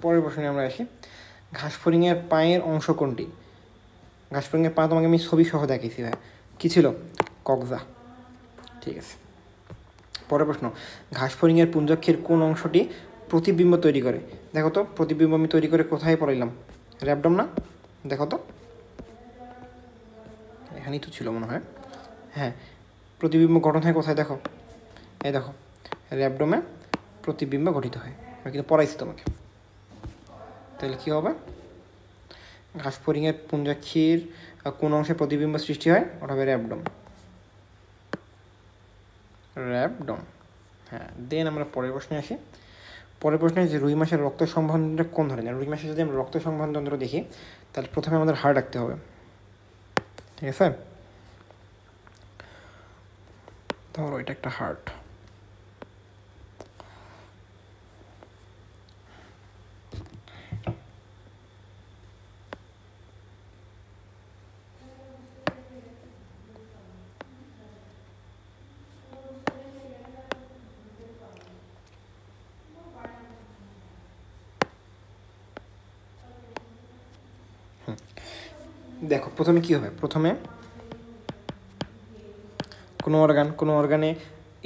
পরের প্রশ্নে আমরা আসি, ঘাসফড়িংয়ের পায়ের অংশ কোনটি? ঘাসফড়িংয়ের পা তোমাকে আমি ছবি সহ দেখিয়েছি ভাই, কী ছিল? কক্সা। ঠিক আছে, পরের প্রশ্ন, ঘাসফড়িংয়ের পুঞ্জাক্ষীর কোন অংশটি প্রতিবিম্ব তৈরি করে? দেখো তো, প্রতিবিম্ব আমি তৈরি করে কোথায় পড়াইলাম? র্যাবডম না? দেখো তো, এখানেই তো ছিল মনে হয়। হ্যাঁ, প্রতিবিম্ব গঠন হয় কোথায়? দেখো, এই দেখো, র্যাবডমে প্রতিবিম্ব গঠিত হয়। আমি কিন্তু পড়াইছি তোমাকে। তাহলে কী হবে? ঘাসফড়িংয়ের পুঞ্জাক্ষীর কোন অংশে প্রতিবিম্ব সৃষ্টি হয়? ওটা হবে র্যাবডম। হ্যাঁ, দেন আমরা পরের প্রশ্নে আসি। পরের প্রশ্নে যে রুই মাছের রক্ত সংবহনটা কোন ধরনের? রুই মাছের যদি আমরা রক্ত সংবহন যন্ত্র দেখি তাহলে প্রথমে আমাদের হার্ট রাখতে হবে। ঠিক আছে, ধরো এটা একটা হার্ট। দেখো প্রথমে কি হবে? প্রথমে কোনো অর্গানে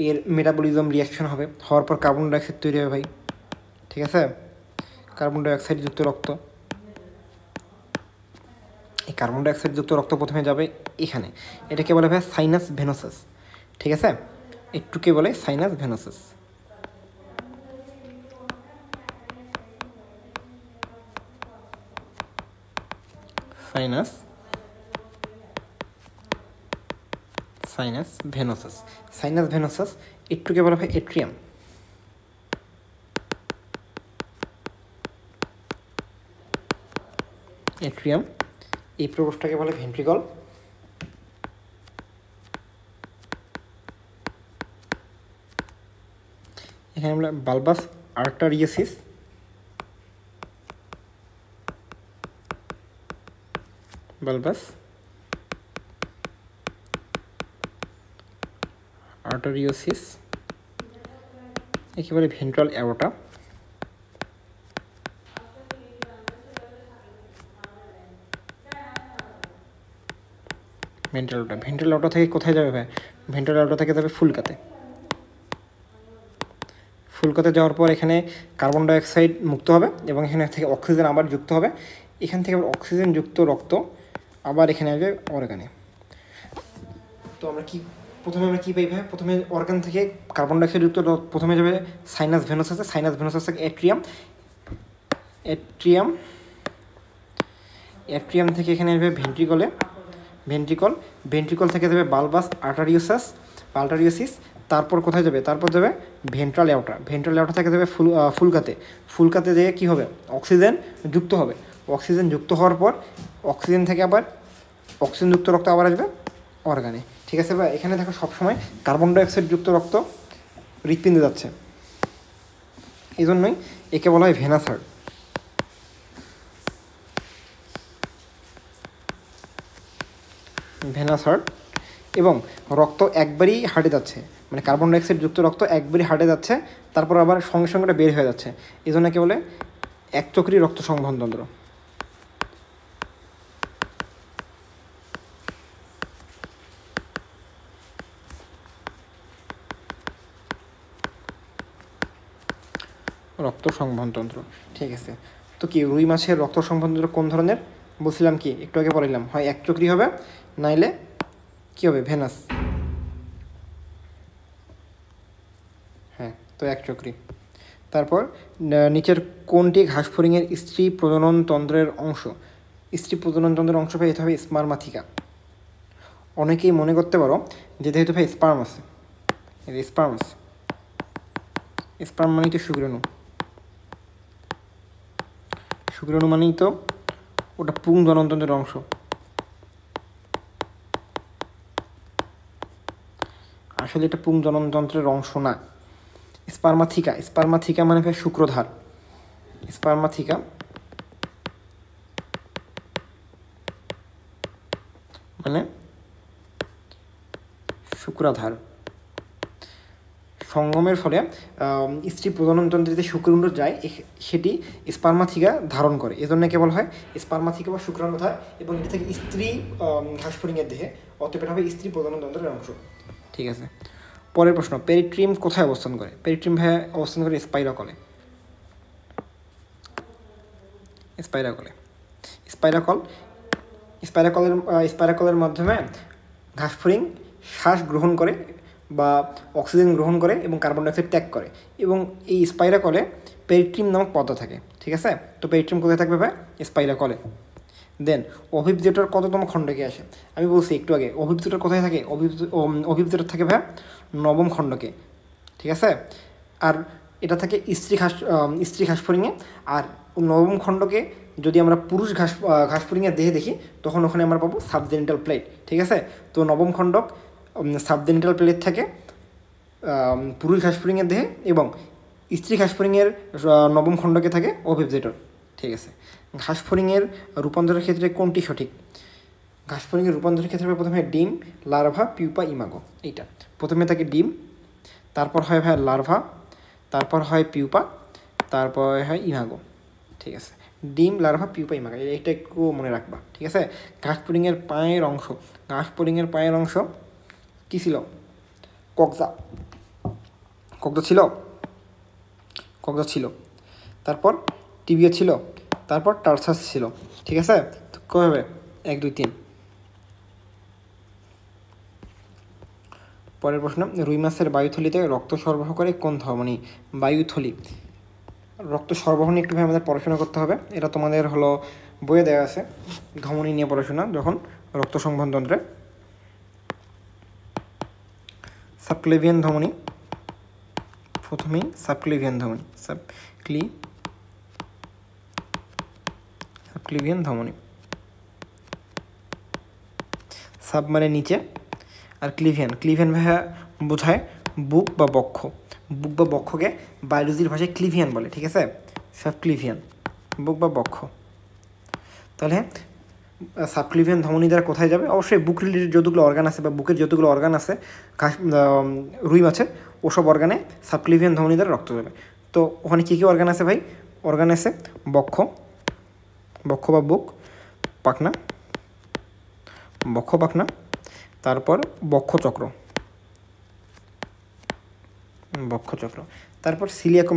এর মেটাবলিজম রিয়াকশন হবে, হওয়ার পর কার্বন ডাইঅক্সাইড তৈরি হবে ভাই। ঠিক আছে, কার্বন ডাইঅক্সাইড যুক্ত রক্ত, এই কার্বন ডাইঅক্সাইড যুক্ত রক্ত প্রথমে যাবে এখানে, এটাকে বলে ভাই সাইনাস ভেনোসাস, ঠিক আছে, একটুকে বলে sinus venosus. Sinus venosus, sinus venosus, একটুকে বলা হয় এট্রিয়াম। এট্রিয়াম, এই প্রকোষ্ঠটাকে বলে ভেন্ট্রিকল। এখানে আমরা বালবাস আর্টারিওসিস, বালবাস আর্টারিওসিস, একেবারে ভেন্ট্রাল অ্যারোটা। ভেন্ট্রাল অ্যারোটা থেকে কোথায় যাবে ভাই? ভেন্ট্রাল অ্যারোটা থেকে যাবে ফুলকাতে। ফুলকাতে যাওয়ার পর এখানে কার্বন ডাইঅক্সাইড মুক্ত হবে এবং এখানে থেকে অক্সিজেন আবার যুক্ত হবে। এখান থেকে আবার অক্সিজেন যুক্ত রক্ত আবার এখানে আসবে অর্গানে। তো প্রথমে আমরা কী পাই ভাই? প্রথমে অর্গান থেকে কার্বন ডাইঅক্সাইড যুক্ত প্রথমে যাবে সাইনাস ভেনোসাসে, সাইনাস ভেনোসাস থেকে এট্রিয়াম থেকে এখানে আসবে ভেন্ট্রিকল থেকে যাবে বালবাস আর্টারিওসিস, তারপর কোথায় যাবে? তারপর যাবে ভেন্ট্রাল অ্যাওর্টা থেকে যাবে ফুলকাতে যেয়ে কী হবে? অক্সিজেন যুক্ত হবে। অক্সিজেন যুক্ত হওয়ার পর অক্সিজেন থেকে আবার অক্সিজেন যুক্ত রক্ত আবার আসবে অর্গানে, ঠিক আছে ভাই? এখানে দেখো সবসময় কার্বন ডাইঅক্সাইড যুক্ত রক্ত হৃৎপিণ্ডে যাচ্ছে, এই জন্যই একে বলা হয় ভেনাস হার্ট। এবং রক্ত একবারই হার্টে যাচ্ছে, মানে কার্বন ডাইঅক্সাইড যুক্ত রক্ত একবারই হার্টে যাচ্ছে, তারপর আবার সঙ্গে সঙ্গে বের হয়ে যাচ্ছে, এই জন্য একে বলে একচক্রী রক্ত সংবহন তন্ত্র। রক্ত সংবহন তন্ত্র, ঠিক আছে। তো কি রুই মাছের রক্ত সংবহন তন্ত্র কোন ধরনের? বলছিলাম কি একটু আগে বললাম, হয় একচক্রী হবে, নাইলে কী হবে? ভেনাস। হ্যাঁ, তো একচক্রী। তারপর নিচের কোনটি ঘাসফড়িংয়ের স্ত্রী প্রজনন তন্ত্রের অংশ? স্ত্রী প্রজনন তন্ত্রের অংশ পেতে হবে স্পার্মাথিকা। অনেকেই মনে করতে পারো যে যেহেতু ভাই স্পার্ম আছে, স্পার্ম মানেই তো শুক্রাণু মানেই তো ওটা পুং জননতন্ত্রের অংশ। আসলে এটা পুং জননতন্ত্রের অংশ না। স্পার্মাথিকা মানে ভাই শুক্রধার। স্পার্মাথিকা মানে শুক্রাধার। সঙ্গমের ফলে স্ত্রী প্রজননতন্ত্রে যে শুক্রাণু যায় সেটি স্পার্মাথিকা ধারণ করে, এজন্য কেবল হয় স্পার্মাথিকা বা শুক্রাণুধার, এবং এটি থেকে স্ত্রী ঘাসফড়িংয়ের দেহে, অতএব হবে স্ত্রী প্রজননতন্ত্রের অংশ, ঠিক আছে। পরের প্রশ্ন, পেরিট্রিয়াম কোথায় অবস্থান করে? পেরিট্রিয়াম ভাই অবস্থান করে স্পাইরাকলের মাধ্যমে ঘাসফড়িং শ্বাস গ্রহণ করে বা অক্সিজেন গ্রহণ করে এবং কার্বন ডাইঅক্সাইড ত্যাগ করে, এবং এই স্পাইরাকলে পেরিট্রিয়াম নামক পর্দা থাকে, ঠিক আছে। তো পেরিট্রিয়াম কোথায় থাকবে ভাই? স্পাইরাকলে। দেন অভিবজেটর কততম খণ্ডকে আসে? আমি বলছি একটু আগে, অভিবজেটর কোথায় থাকে? অভিবজেটর থাকে ভাই নবম খণ্ডকে, ঠিক আছে। আর এটা থাকে স্ত্রী ঘাসফড়িংয়ে। আর নবম খণ্ডকে যদি আমরা পুরুষ ঘাসফড়িংয়ের দেহে দেখি, তখন ওখানে আমরা পাবো সাবজেনিটাল প্লেট, ঠিক আছে। তো নবম খণ্ডক সাবজেনিটাল প্লেট থাকে পুরুষ ঘাসফড়িংয়ের দেহে, এবং স্ত্রী ঘাসফড়িংয়ের নবম খণ্ডকে থাকে অভিবজেটর, ঠিক আছে। ঘাসফড়িংয়ের রূপান্তরের ক্ষেত্রে কোনটি সঠিক? ঘাসফড়িংয়ের রূপান্তরের ক্ষেত্রে প্রথমে ডিম, লার্ভা, পিউপা, ইমাগো। এইটা প্রথমে থাকে ডিম, তারপর হয় ভাই লার্ভা, তারপর হয় পিউপা, তারপর হয় ইমাগো, ঠিক আছে। ডিম, লার্ভা, পিউপা, ইমাগো, এইটা একটু মনে রাখবা, ঠিক আছে। ঘাসফড়িংয়ের পায়ের অংশ কী ছিল? কগজা ছিল, তারপর টিবিয়া ছিল, তারপর টার্সাস ছিল, ঠিক আছে। তো কী হবে? 1 2 3। পরের প্রশ্ন, রুই মাছের বায়ুথলিতে রক্ত সরবরাহ করে কোন ধমনী? বায়ুথলি, রক্ত সরবরাহ নিয়ে একটুভাবে আমাদের পড়াশোনা করতে হবে। এটা তোমাদের হলো বইয়ে দেওয়া আছে, ধমনী নিয়ে পড়াশোনা যখন রক্ত সংবহন তন্ত্রে। সাবক্লেভিয়ান ধমনী, প্রথমেই সাবক্লেভিয়ান ধমনী, সাবক্লেভিয়ান ধমনী। সাব মানে নিচে, আর ক্লিভিয়ান ভাইয়া বোঝায় বুক বা বক্ষ। বুক বা বক্ষকে বায়োলজির ভাষায় ক্লিভিয়ান বলে, ঠিক আছে? সাবক্লিভিয়ান, বুক বা বক্ষ। তাহলে সাবক্লিভিয়ান ধমনী দ্বারা কোথায় যাবে? অবশ্যই বুক রিলেটেড যতগুলো অর্গান আছে বা বুকের যতগুলো অর্গান আছে রুই মাছের, ওসব অর্গানে সাবক্লিভিয়ান ধমনী দ্বারা রক্ত যাবে। তো ওখানে কী কী অর্গান আছে ভাই? অর্গান আছে বক্ষ বা বুক, পাখনা, বক্ষ পাখনা, তারপর বক্ষচক্র, তারপর সিলিয়াকো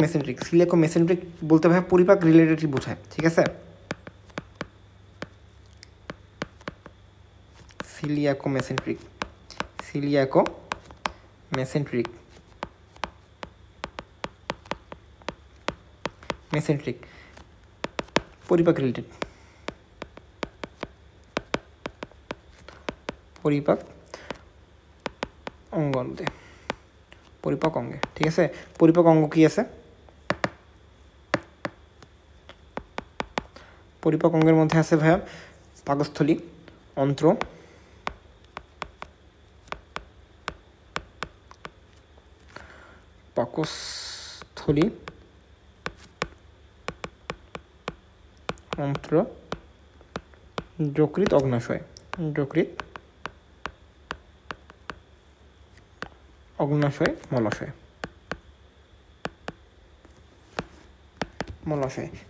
মেসেন্ট্রিক বলতে ভাই পরিপাক রিলেটেড বোঝায়, ঠিক আছে? সিলিয়াকো মেসেন্ট্রিক পরিপাক রিলেটেড, পরিপাক অঙ্গে, ঠিক আছে? পরিপাক অঙ্গ কী আছে? পরিপাক অঙ্গের মধ্যে আছে ভাইয়া পাকস্থলী, অন্ত্র, যকৃৎ, অগ্নাশয়, মলাশয়।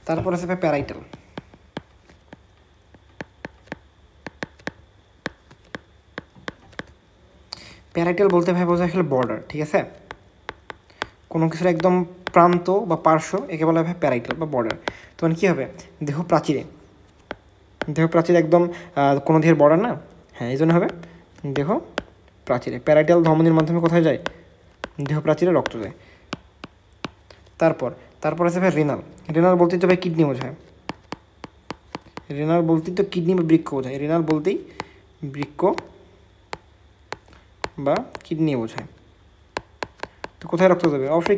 তারপর আছে প্যারাইটাল। প্যারাইটাল বলতে ভাই বোঝায় আসলে বর্ডার, ঠিক আছে? কোনো কিছুর একদম প্রান্ত বা পার্শ্ব, একে বলা হয় প্যারাইটাল বা বর্ডার। তখন কী হবে? দেহ প্রাচীরে একদম কোনো দেহের বর্ডার না, হ্যাঁ, এই জন্য হবে দেহ প্রাচীরে। প্যারাইটাল ধমনীর মাধ্যমে কোথায় যায়? দেহ প্রাচীরে রক্ত যায়। তারপর আছে ভাই রেনাল বলতেই তো ভাই কিডনি বোঝায়। রেনাল বলতেই তো কিডনি বা বৃক্ক বোঝায়। রেনাল বলতেই বৃক্ক বা কিডনি বোঝায়। তো কোথায় রক্ত যাবে? অবশ্যই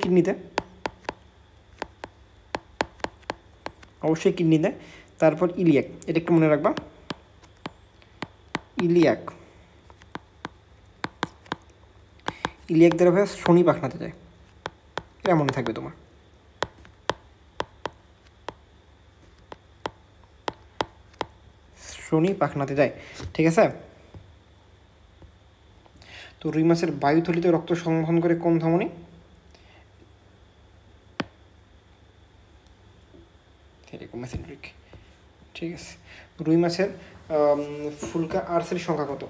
কিডনিতে। তারপর ইলিয়াক, এটা একটু মনে রাখবা। ইলিয়াক দ্বারা ভাই শনি পাখনাতে যায়, এটা মনে থাকবে তোমার। শনি পাখনাতে যায়, ঠিক আছে? তো রুই মাছের বায়ুথলিতে রক্ত সংবহন করে কোন ধমনী? মেসেন্ট্রিক, ঠিক আছে। রুই মাছের ফুলকা আর্সের সংখ্যা কত?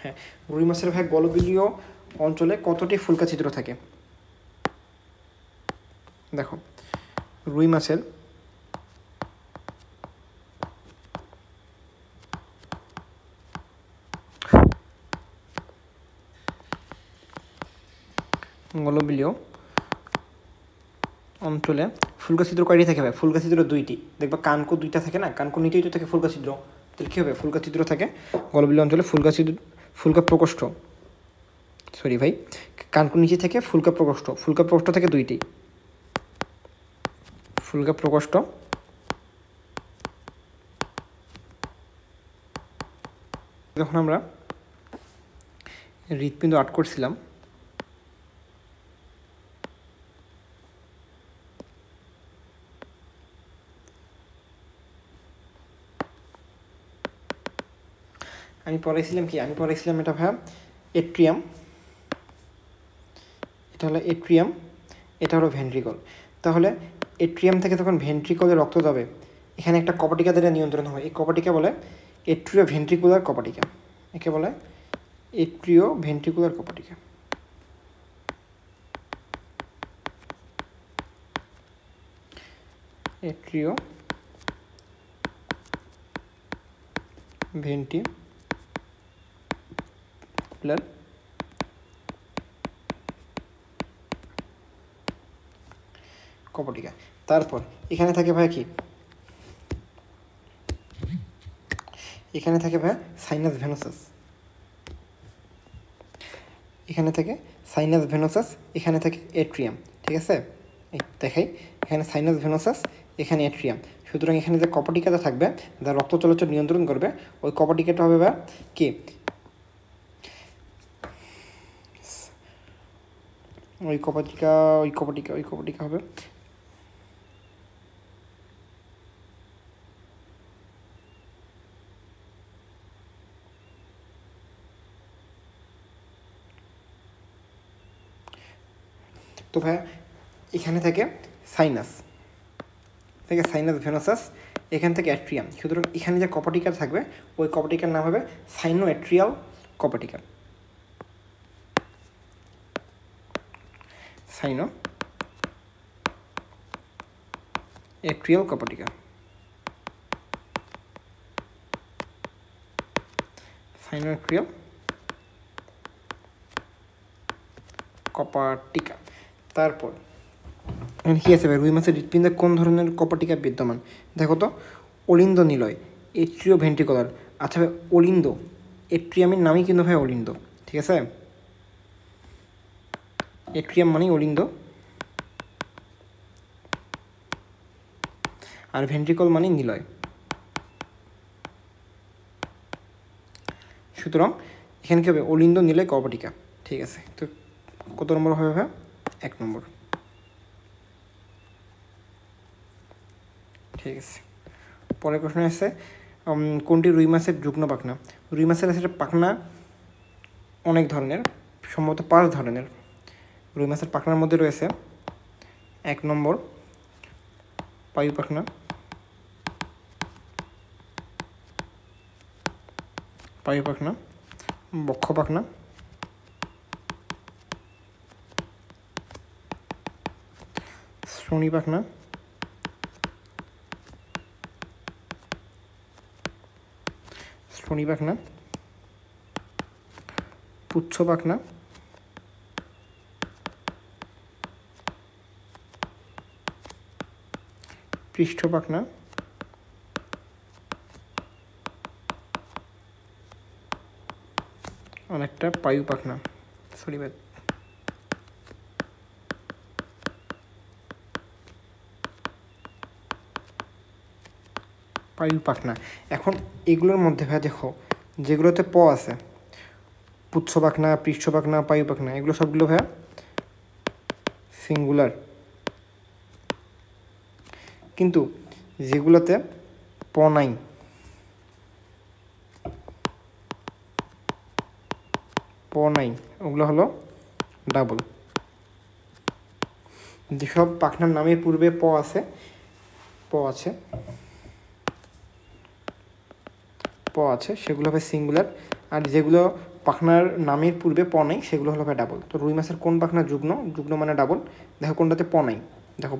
হ্যাঁ, রুই মাছের ভাই গলবিলীয় অঞ্চলে কতটি ফুলকা ছিদ্র থাকে? দেখো, রুই মাছের গলবিলীয় অঞ্চলে ফুলকা ছিদ্র কয়টি থাকে ভাই? ফুলকা ছিদ্র 2টি। দেখবা কানকো 2টা থাকে না, কানকো নিচেই তো থাকে ফুলকা ছিদ্র। তাহলে কী হবে? ফুলকা ছিদ্র থাকে গলবিলীয় অঞ্চলে। ফুলকা প্রকোষ্ঠ, সরি ভাই, কানকো নিচে থেকে ফুলকা প্রকোষ্ঠ থাকে 2টি। ফুলকা প্রকোষ্ঠ, যখন আমরা হৃৎপিণ্ড আট করছিলাম, আমি পড়াইছিলাম এটা ভাইয়া এট্রিয়াম, এটা হলো ভেন্ট্রিকল। তাহলে এট্রিয়াম থেকে যখন ভেন্ট্রিকলে রক্ত যাবে, এখানে একটা কপাটিকা দ্বারা নিয়ন্ত্রণ হয়। এই কপাটিকা বলে এট্রিও ভেন্ট্রিকুলার কপাটিকা। একে বলে এট্রিও ভেন্ট্রিকুলার কপাটিকা। এট্রিও ভেন্ট্রিকুলার কপটিকা। তারপর এখানে থাকে ভাই কি, এখানে থাকে ভাই সাইনাস ভেনোসাস, এখানে থাকে সাইনাস ভেনোসাস, এখানে থাকে এট্রিয়াম। ঠিক আছে, দেখাই, এখানে সাইনাস ভেনোসাস, এখানে এট্রিয়াম। সুতরাং এখানে যে কপটিকাটা থাকবে যা রক্ত চলাচল নিয়ন্ত্রণ করবে, ওই কপটিকাটা হবে বা কি, ওই কপটিকা হবে তো ভাই এখানে থেকে সাইনাস ভেনোসাস, এখান থেকে অ্যাট্রিয়াম। সুতরাং এখানে যে কপটিকা থাকবে ওই কপটিকার নাম হবে সাইনো অ্যাট্রিয়াল কপটিকা, সাইনো অ্যাট্রিয়াল কপটিকা, সাইনো অ্যাট্রিয়াল কপটিকা। তারপর এখানে কী আছে ভাই, রুই মাছের হৃৎপিণ্ডে কোন ধরনের কপটিকা বিদ্যমান? দেখো তো, অলিন্দ নিলয়, এট্রিও ভেন্ট্রিকুলার। আচ্ছা ভাই, অলিন্দ, এট্রিয়ামের নামই কিন্তু ভাই অলিন্দ। ঠিক আছে, এট্রিয়াম মানেই অলিন্দ, আর ভেন্ট্রিকল মানেই নিলয়। সুতরাং এখানে কী হবে, অলিন্দ নিলয় কপটিকা। ঠিক আছে, তো কত নম্বর হবে ভাই? 1 নম্বর। ঠিক আছে, পরের প্রশ্ন আছে, কোনটি রুই মাছের যুগ্ম পাখনা? রুই মাছের আছে পাখনা অনেক ধরনের, সম্ভবত 5 ধরনের। রুই মাছের পাখনার মধ্যে রয়েছে 1 নম্বর পায়ু পাখনা, বক্ষ পাখনা, শ্রোণী পাখনা, পুচ্ছ পাখনা, পৃষ্ঠ পাখনা, অনেকটা পায়ু পাখনা। পায়ু পাখনা। এখন এগুলোর মধ্যে ভাই দেখো, যেগুলোতে প আছে, পুচ্ছ পাখনা, পৃষ্ঠ পাখনা, পায়ু পাখনা, এগুলো সবগুলো ভাইয়া সিঙ্গুলার। কিন্তু যেগুলোতে প নাই, ওগুলো হলো ডাবল। যেসব পাখনার নামের পূর্বে প আছে, সেগুলো হবে সিঙ্গুলার, আর যেগুলো পাখনার নামের পূর্বে প নাই সেগুলো হলো ভাই ডাবল। তো রুই মাছের কোন পাখনা যুগ্ন মানে ডাবল? দেখো কোনটাতে প নাই, দেখো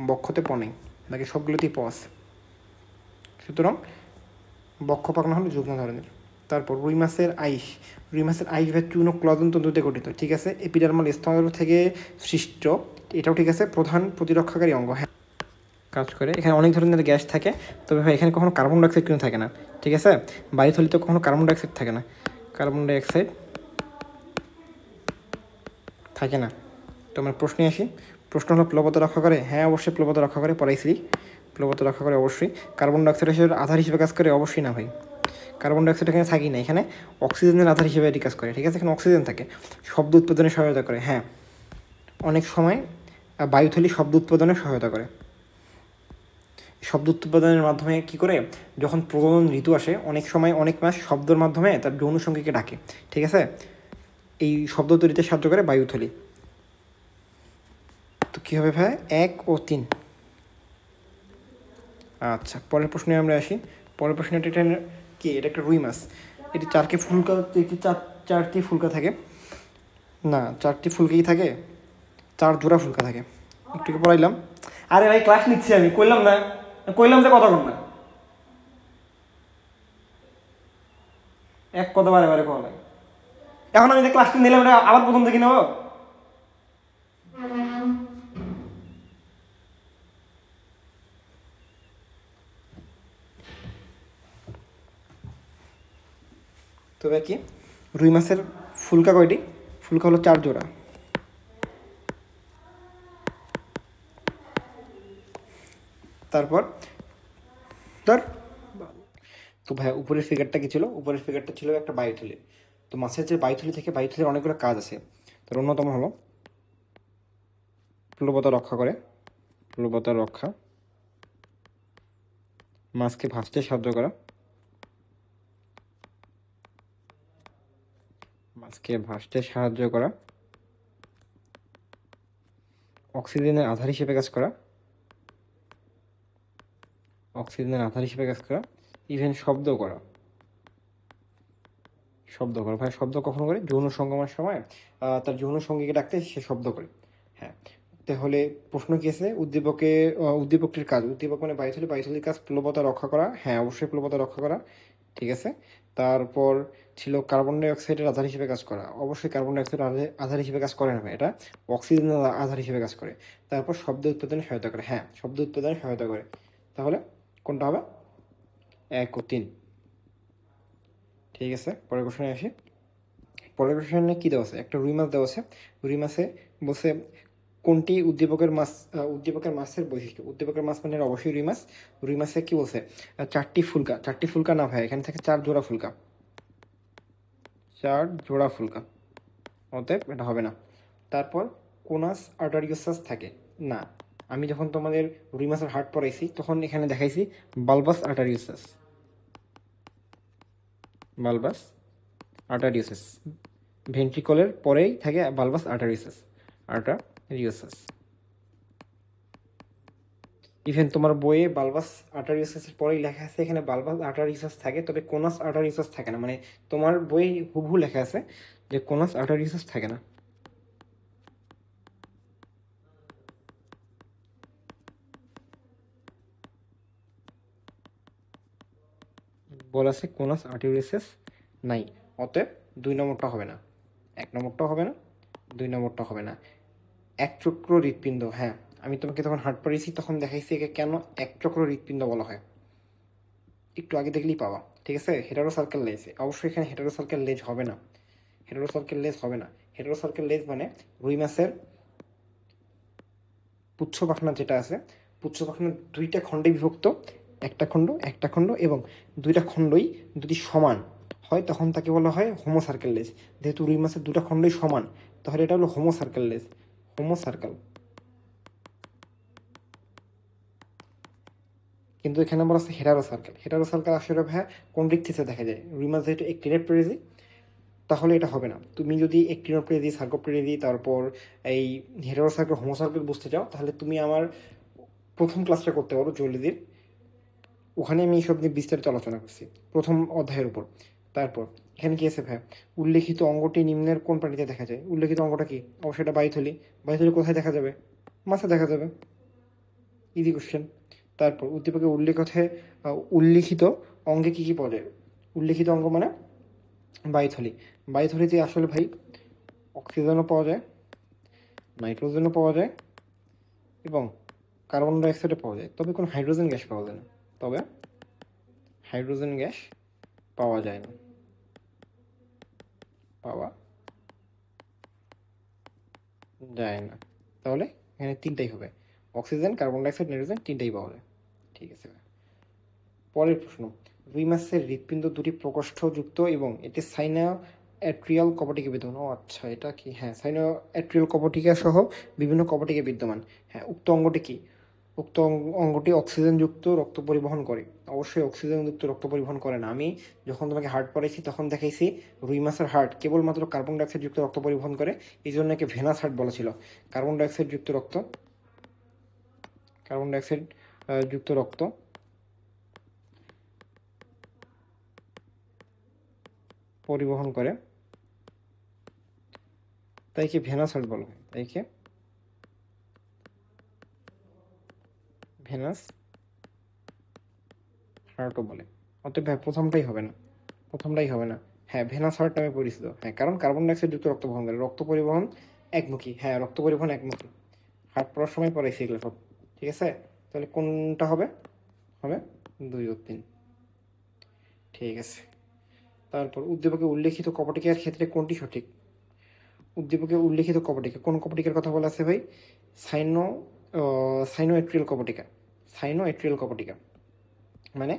বক্ষতে প নাই, বাকি সবগুলোতেই প আছে। সুতরাং বক্ষ পাখনা হলো যুগ্ম ধরনের। তারপর রুই মাছের আইস ভাই চূর্ণ ক্লোজন তন্তুতে গঠিত। ঠিক আছে, এপিডার্মাল স্তর থেকে সৃষ্ট, এটাও ঠিক আছে, প্রধান প্রতিরক্ষাকারী অঙ্গ। হ্যাঁ, কাজ করে। এখানে অনেক ধরনের গ্যাস থাকে, তবে ভাই এখানে কখনো কার্বন ডাইঅক্সাইড কিন্তু থাকে না। ঠিক আছে, বায়ুথলিতে কখনো কার্বন ডাইঅক্সাইড থাকে না, তো আমার প্রশ্নে আসি। প্রশ্ন হলো প্লবতা রক্ষা করে? হ্যাঁ, অবশ্যই প্লবতা রক্ষা করে, পড়াইছি। প্লবতা রক্ষা করে অবশ্যই। কার্বন ডাইঅক্সাইড হিসেবে আধার হিসেবে কাজ করে? অবশ্যই না ভাই, কার্বন ডাইঅক্সাইড এখানে থাকি না, এখানে অক্সিজেনের আধার হিসেবে এটি কাজ করে। ঠিক আছে, এখানে অক্সিজেন থাকে, শব্দ উৎপাদনে সহায়তা করে। হ্যাঁ, অনেক সময় বায়ুথলি শব্দ উৎপাদনে সহায়তা করে। শব্দ উৎপাদনের মাধ্যমে কি করে, যখন প্রজনন ঋতু আসে অনেক সময় অনেক মাস শব্দের মাধ্যমে তার যৌন সঙ্গীকে ডাকে। ঠিক আছে, এই শব্দ তৈরিতে সাহায্য করে বায়ুথলি। তো কী হবে ভাই? 1 ও 3। আচ্ছা, পরের প্রশ্নে আমরা আসি। পরের প্রশ্নটা এটা কি, এটা একটা রুই মাছ। এটি চারটি ফুলকা থাকে না, 4টি ফুলকেই থাকে, 4 জোড়া ফুলকা থাকে। একটু পড়াইলাম। আরে ভাই ক্লাস নিচ্ছি আমি, কইলাম না, কইলাম যে কথা কর না, এক কথা বারে বারে কল লাগে। এখন আমি যে ক্লাসটা নিলাম এটা আবার প্রথম থেকে নেবো? তবে কি রুই মাছের ফুলকা কয়টি? ফুলকা হলো 4 জোড়া। তারপর ধর, তো ভাই উপরের ফিগারটা কি ছিল? উপরের ফিগারটা ছিল একটা বায়ুথলি। তো মাছের যে বায়ুথলি থেকে, বায়ুথলির অনেকগুলো কাজ আছে। তার অন্যতম হলো প্লবতা রক্ষা করে, প্লবতা রক্ষা, মাছকে ভাসতে সাহায্য করা, মাছকে ভাসতে সাহায্য করা, অক্সিজেনের আধার হিসেবে কাজ করা, অক্সিজেনের আধার হিসেবে কাজ করা, ইভেন শব্দ করা। শব্দ করে ভাই, শব্দ কখন করে? যৌন সঙ্গমের সময় তার যৌন সঙ্গীকে ডাকতে সে শব্দ করে। হ্যাঁ, তাহলে প্রশ্ন কি আছে? উদ্দীপকটির কাজ, উদ্দীপক মানে বায়ুথলি, বায়ুথলির কাজ প্লবতা রক্ষা করা। হ্যাঁ, অবশ্যই প্লবতা রক্ষা করা, ঠিক আছে। তারপর ছিল কার্বন ডাই অক্সাইডের আধার হিসেবে কাজ করা। অবশ্যই কার্বন ডাই অক্সাইডের আধার হিসেবে কাজ করে না, এটা অক্সিজেনের আধার হিসেবে কাজ করে। তারপর শব্দ উৎপাদনে সহায়তা করে। হ্যাঁ, শব্দ উৎপাদনে সহায়তা করে। তাহলে কোনটা হবে? 1 ও 3। ঠিক আছে, পরের কোশ্চেনে আসি। পরের কোশ্চেনে কি দেওয়া আছে? একটা রুই মাছ দেওয়া আছে। রুই মাছে বলছে কোনটি উদ্দীপকের মাছের বৈশিষ্ট্য? উদ্দীপকের মাছ মানে অবশ্যই রুই মাছ। রুই মাছে কি বলছে? 4টি ফুলকা। 4টি ফুলকা না ভাই, এখানে থাকে 4 জোড়া ফুলকা, 4 জোড়া ফুলকা, অতএব এটা হবে না। তারপর কোনাস আর্টারিওসাস থাকে না। আমি যখন তোমাদের রুই মাছের হার্ট পড়াইছি তখন এখানে দেখাইছি বালবাস আর্টারিওসাস, বালবাস আর্টারিওসাস, ভেন্ট্রিকলের পরেই থাকে বালবাস আর্টারিওসাস, আর্টারিওসাস। ইভেন তোমার বইয়ে বালবাস আর্টারিওসাসের পরেই লেখা আছে এখানে বালবাস আর্টারিওসাস থাকে, তবে কোনাস আর্টারিওসাস থাকে না। মানে তোমার বই হুবহু লেখা আছে যে কোনাস আর্টারিওসাস থাকে না, বলা আছে কোনাস আর্টারিওসাস নাই। অতএব 2 নম্বরটা হবে না, 1 নম্বরটা হবে না, 2 নম্বরটা হবে না। এক চক্র হৃৎপিণ্ড, হ্যাঁ আমি তোমাকে তখন হার্ট পড়িয়েছি তখন দেখাইছি একে কেন এক চক্র হৃৎপিণ্ড বলা হয়, একটু আগে দেখলেই পাওয়া। ঠিক আছে, হেটারো সার্কেল লেজ, অবশ্যই এখানে হেটারো সার্কেল লেজ হবে না, হেটারো সার্কেল লেজ হবে না। হেটারো সার্কেল লেজ মানে রুই মাছের পুচ্ছ পাখনা যেটা আছে, পুচ্ছ পাখনা 2টা খণ্ডে বিভক্ত, একটা খণ্ড এবং 2টা খণ্ডই যদি সমান হয় তখন তাকে বলা হয় হোমো সার্কেল লেজ। যেহেতু রুই মাছের 2টা খণ্ডই সমান, তাহলে এটা হলো হোমো সার্কেল লেজ, হোমো সার্কেল। কিন্তু এখানে বলা আছে হেটারো সার্কেল। হেটারো সার্কেল আসলে ভাইয়া কোন দিক থেকে দেখা যায়? রুই মাছ যেহেতু একটিনেপ্টেরিজি, তাহলে এটা হবে না। তুমি যদি একটিনোপ্টেরিজি, সার্কোপ্টেরিজি, তারপর এই হেটারো সার্কেল, হোমো সার্কেল বুঝতে চাও তাহলে তুমি আমার প্রথম ক্লাসটা করতে পারো জুওলজির, ওখানে আমি এইসব নিয়ে বিস্তারিত আলোচনা করছি প্রথম অধ্যায়ের উপর। তারপর এখানে কি আছে ভাই? উল্লেখিত অঙ্গটি নিম্নের কোন প্রাণীতে দেখা যায়? উল্লেখিত অঙ্গটা কি? অবশ্যই এটা বায়ুথলি। বায়ুথলি কোথায় দেখা যাবে? মাছে দেখা যাবে, ইজি কোশ্চেন। তারপর উদ্দীপকে উল্লিখিত অঙ্গে কী কী পাওয়া যায়? উল্লিখিত অঙ্গ মানে বায়ুথলি। বায়ুথলিতে আসলে ভাই অক্সিজেনও পাওয়া যায়, নাইট্রোজেনও পাওয়া যায় এবং কার্বন ডাইঅক্সাইডও পাওয়া যায়, তবে কোনো হাইড্রোজেন গ্যাস পাওয়া যায় না, তবে হাইড্রোজেন গ্যাস পাওয়া যায় না, পাওয়া যায় না। তাহলে এখানে 3টাই হবে, অক্সিজেন, কার্বন ডাইঅক্সাইড, নাইট্রোজেন, 3টাই পাওয়া যায়। ঠিক আছে, পরের প্রশ্ন। রুই মাছের হৃৎপিণ্ড 2টি প্রকোষ্ঠযুক্ত এবং এটি সাইনা অ্যাট্রিয়াল কপটিকে বিদ্যমান। ও আচ্ছা, এটা কি? হ্যাঁ, সাইনা অ্যাট্রিয়াল কপটিকা সহ বিভিন্ন কপটিকে বিদ্যমান। হ্যাঁ, উক্ত অঙ্গটি কি? উক্ত অঙ্গটি অক্সিজেনযুক্ত রক্ত পরিবহন করে। অবশ্যই অক্সিজেনযুক্ত রক্ত পরিবহন করে না। আমি যখন তোমাকে হার্ট পড়াইছি তখন দেখাইছি রুই মাছের হার্ট কেবলমাত্র কার্বন ডাইঅক্সাইড যুক্ত রক্ত পরিবহন করে, এই জন্য একে ভেনাস হার্ট বলা ছিল। কার্বন ডাইঅক্সাইড যুক্ত রক্ত, কার্বন ডাইঅক্সাইড যুক্ত রক্ত পরিবহন করে, তাই কি ভেনাস হার্ট বলা হয়, তাই কি ভেনাস হার্টও বলে। অতএব ভাই প্রথমটাই হবে না, প্রথমটাই হবে না। হ্যাঁ, ভেনাস হার্ট নামে পরিচিত। হ্যাঁ, কারণ কার্বন ডাইঅক্সাইড যুক্ত রক্ত বহন করে, রক্ত পরিবহন একমুখী। হ্যাঁ, রক্ত পরিবহন একমুখী। হার্ট পড়ার সময় পড়াইছি এগুলো সব, ঠিক আছে? তাহলে কোনটা হবে? হবে 2 ও 3। ঠিক আছে। তারপর উদ্দীপকে উল্লেখিত কপটিকার ক্ষেত্রে কোনটি সঠিক? উদ্দীপকে উল্লেখিত কপটিকা, কোন কপটিকার কথা বলা আছে ভাই? সাইনোএট্রিয়াল কপটিকা। সাইনোএট্রিয়াল কপটিকা মানে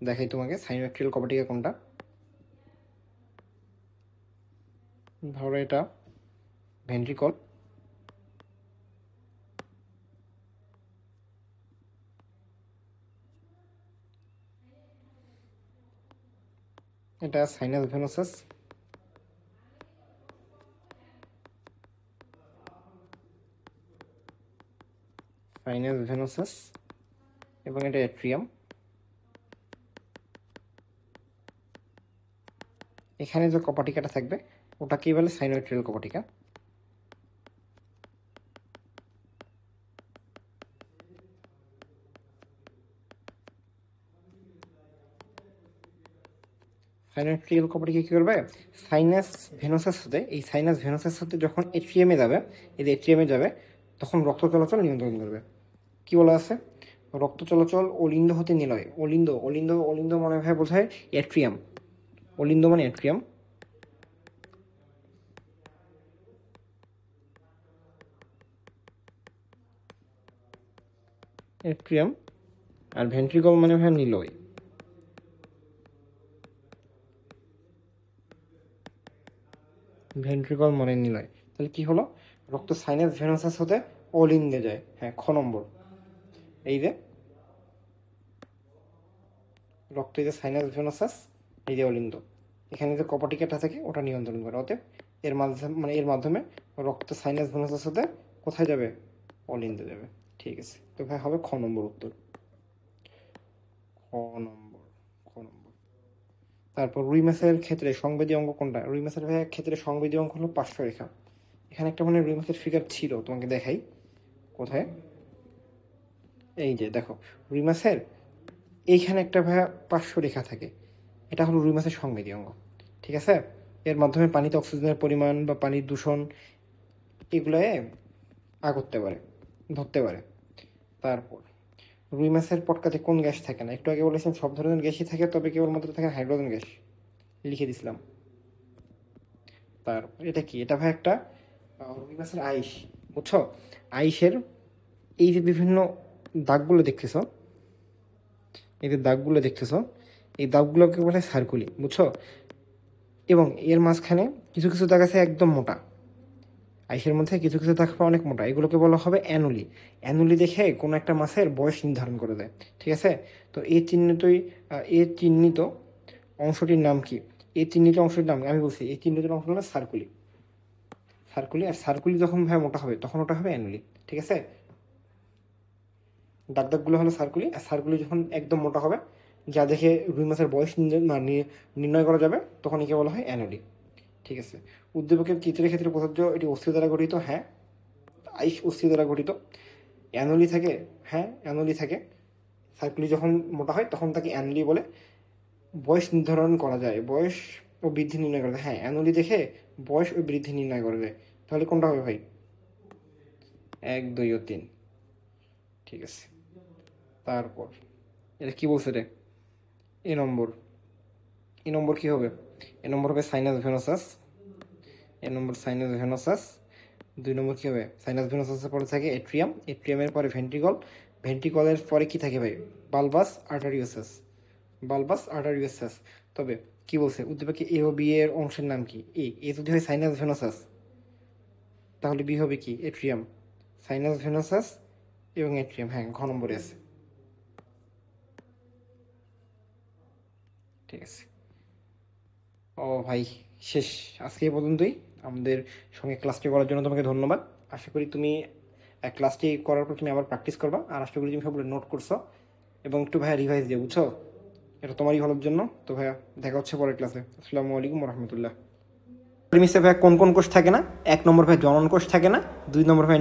দেখাই তোমাকে সাইনোএট্রিয়াল কপটিকা কোনটা। ধরো এটা ভেন্ট্রিকল, এটা সাইনাস ভেনোসাস, সাইনাস ভেনোসাস, এবং এটা এট্রিয়াম। এখানে যে কপাটিকাটা থাকবে ওটাকেই বলে সাইনোএট্রিয়াল কপাটিকা। সাইনোএট্রিয়াল কপাটিকা কী করবে? সাইনাস ভেনোসাস হতে, এই সাইনাস ভেনোসাস হতে যখন এট্রিয়ামে যাবে, এই যে এট্রিয়ামে যাবে, তখন রক্ত চলাচল নিয়ন্ত্রণ করবে। কি বলা আছে? রক্ত চলাচল অলিন্দ হতে নিলয়। অলিন্দ অলিন্দ অলিন্দ মনে হয় বোঝায় এট্রিয়াম। অলিন্দ মানে এট্রিয়াম। এট্রিয়াম আর ভেন্ট্রিকল মানে হয় নিলয়। ভেন্ট্রিকল মানে নিলয়। তাহলে কি হলো? রক্ত সাইনাস ভেনোসাস হতে অলিন্দে যায়। হ্যাঁ, খ নম্বর। এই যে রক্ত, এই যে সাইনাস ভেনোসাস, এই যে অলিন্দ, এখানে যে কপাটিকাটা থাকে ওটা নিয়ন্ত্রণ করে। অতএব এর মাধ্যমে রক্ত সাইনাস ভেনোসাস হতে কোথায় যাবে? অলিন্দে যাবে। ঠিক আছে, তো ভাই হবে খ নম্বর উত্তর। খ নম্বর, খ নম্বর। তারপর রুই মাছের ক্ষেত্রে সংবেদী অঙ্গ কোনটা? রুই মাছের ক্ষেত্রে সংবেদী অঙ্গ হলো পার্শ্বরেখা। এখানে একটা মানে রুই মাছের ফিগার ছিল, তোমাকে দেখাই। কোথায়? এই যে দেখো, রুই মাছের এইখানে একটা ভাইয়া পার্শ্বরেখা থাকে, এটা হলো রুই মাছের সংবেদী অঙ্গ। ঠিক আছে? এর মাধ্যমে পানিতে অক্সিজেনের পরিমাণ বা পানির দূষণ এগুলোয় করতে পারে, ধরতে পারে। তারপর রুই মাছের পটকাতে কোন গ্যাস থাকে না? একটু আগে বলেছিলাম সব ধরনের গ্যাসই থাকে, তবে কেবলমাত্র থাকে হাইড্রোজেন গ্যাস, লিখে দিছিলাম। তারপর এটা কি? এটা ভাই একটা রুই মাছের আইস, বুঝছো? আইসের এই যে বিভিন্ন দাগগুলো দেখতেছ, এই যে দাগগুলো দেখতেছ, এই দাগগুলোকে বলে সার্কুলি, বুঝছো? এবং এর মাঝখানে কিছু কিছু দাগ আছে একদম মোটা, আইসের মধ্যে কিছু কিছু দাগ অনেক মোটা, এগুলোকে বলা হবে অ্যানুলি। অ্যানুলি দেখে কোনো একটা মাছের বয়স নির্ধারণ করে দেয়। ঠিক আছে? তো এই চিহ্নিত অংশটির নাম কি? এই চিহ্নিত অংশটির নাম আমি বলছি, এই চিহ্নিত অংশ হলো সার্কুলি। সার্কুলি, আর সার্কুলি যখন ভাই মোটা হবে তখন ওটা হবে অ্যানুলি। ঠিক আছে? দাগ দাগগুলো হলো সার্কুলি, আর সার্কুলি যখন একদম মোটা হবে, যা দেখে রুই মাছের বয়স নির্ণয় করা যাবে, তখন একে বলা হয় অ্যানুলি। ঠিক আছে? উদ্দীপকের চিত্রের ক্ষেত্রে প্রযোজ্য, এটি অস্থি দ্বারা গঠিত। হ্যাঁ, আইস অস্থি দ্বারা গঠিত। অ্যানুলি থাকে, হ্যাঁ অ্যানুলি থাকে। সার্কুলি যখন মোটা হয় তখন তাকে অ্যানুলি বলে। বয়স নির্ধারণ করা যায়, বয়স ও বৃদ্ধি নির্ণয় করা যায়। হ্যাঁ, অ্যানুলি দেখে বয়স ও বৃদ্ধি নির্ণয় করা যায়। তাহলে কোনটা হবে ভাই? 1, 2 ও 3। ঠিক আছে। তারপর এটা কি বলছে রে? এ নম্বর, এ নম্বর কি হবে? এ নম্বর হবে সাইনাস ভেনোসাস। এ নম্বর সাইনাস ভেনোসাস। 2 নম্বর কি হবে? সাইনাস ভেনোসাসের পরে থাকে এট্রিয়াম, এট্রিয়ামের পরে ভেন্ট্রিকল, ভেন্ট্রিকলের পরে কি থাকে ভাই? বালবাস আর্টারিওসাস, বালবাস আর্টারিওসাস। তবে কি বলছে উদ্দীপকে এ ও বি এর অংশের নাম কি? এ যদি হয় সাইনাস ভেনোসাস, তাহলে বি হবে কি? এট্রিয়াম। সাইনাস ভেনোসাস এবং এট্রিয়াম, হ্যাঁ ঘ নম্বরে আছে। ঠিক আছে। ও ভাই, শেষ আজকে এই পর্যন্তই। আমাদের সঙ্গে ক্লাসটি করার জন্য তোমাকে ধন্যবাদ। আশা করি তুমি ক্লাসটি করার পর তুমি আবার প্র্যাকটিস করবা, আর আশা করি তুমি সবগুলো নোট করছো এবং একটু ভাইয়া রিভাইজ দিয়ে, বুঝছো? এটা তোমারই ভালোর জন্য। তো ভাইয়া দেখা হচ্ছে পরের ক্লাসে। আসসালামু আলাইকুম রহমতুল্লাহ। প্রিমিসে ভাইয়া কোন কোন কোষ থাকে না? 1 নম্বর ভাই জনন কোষ থাকে না, 2 নম্বর ভাই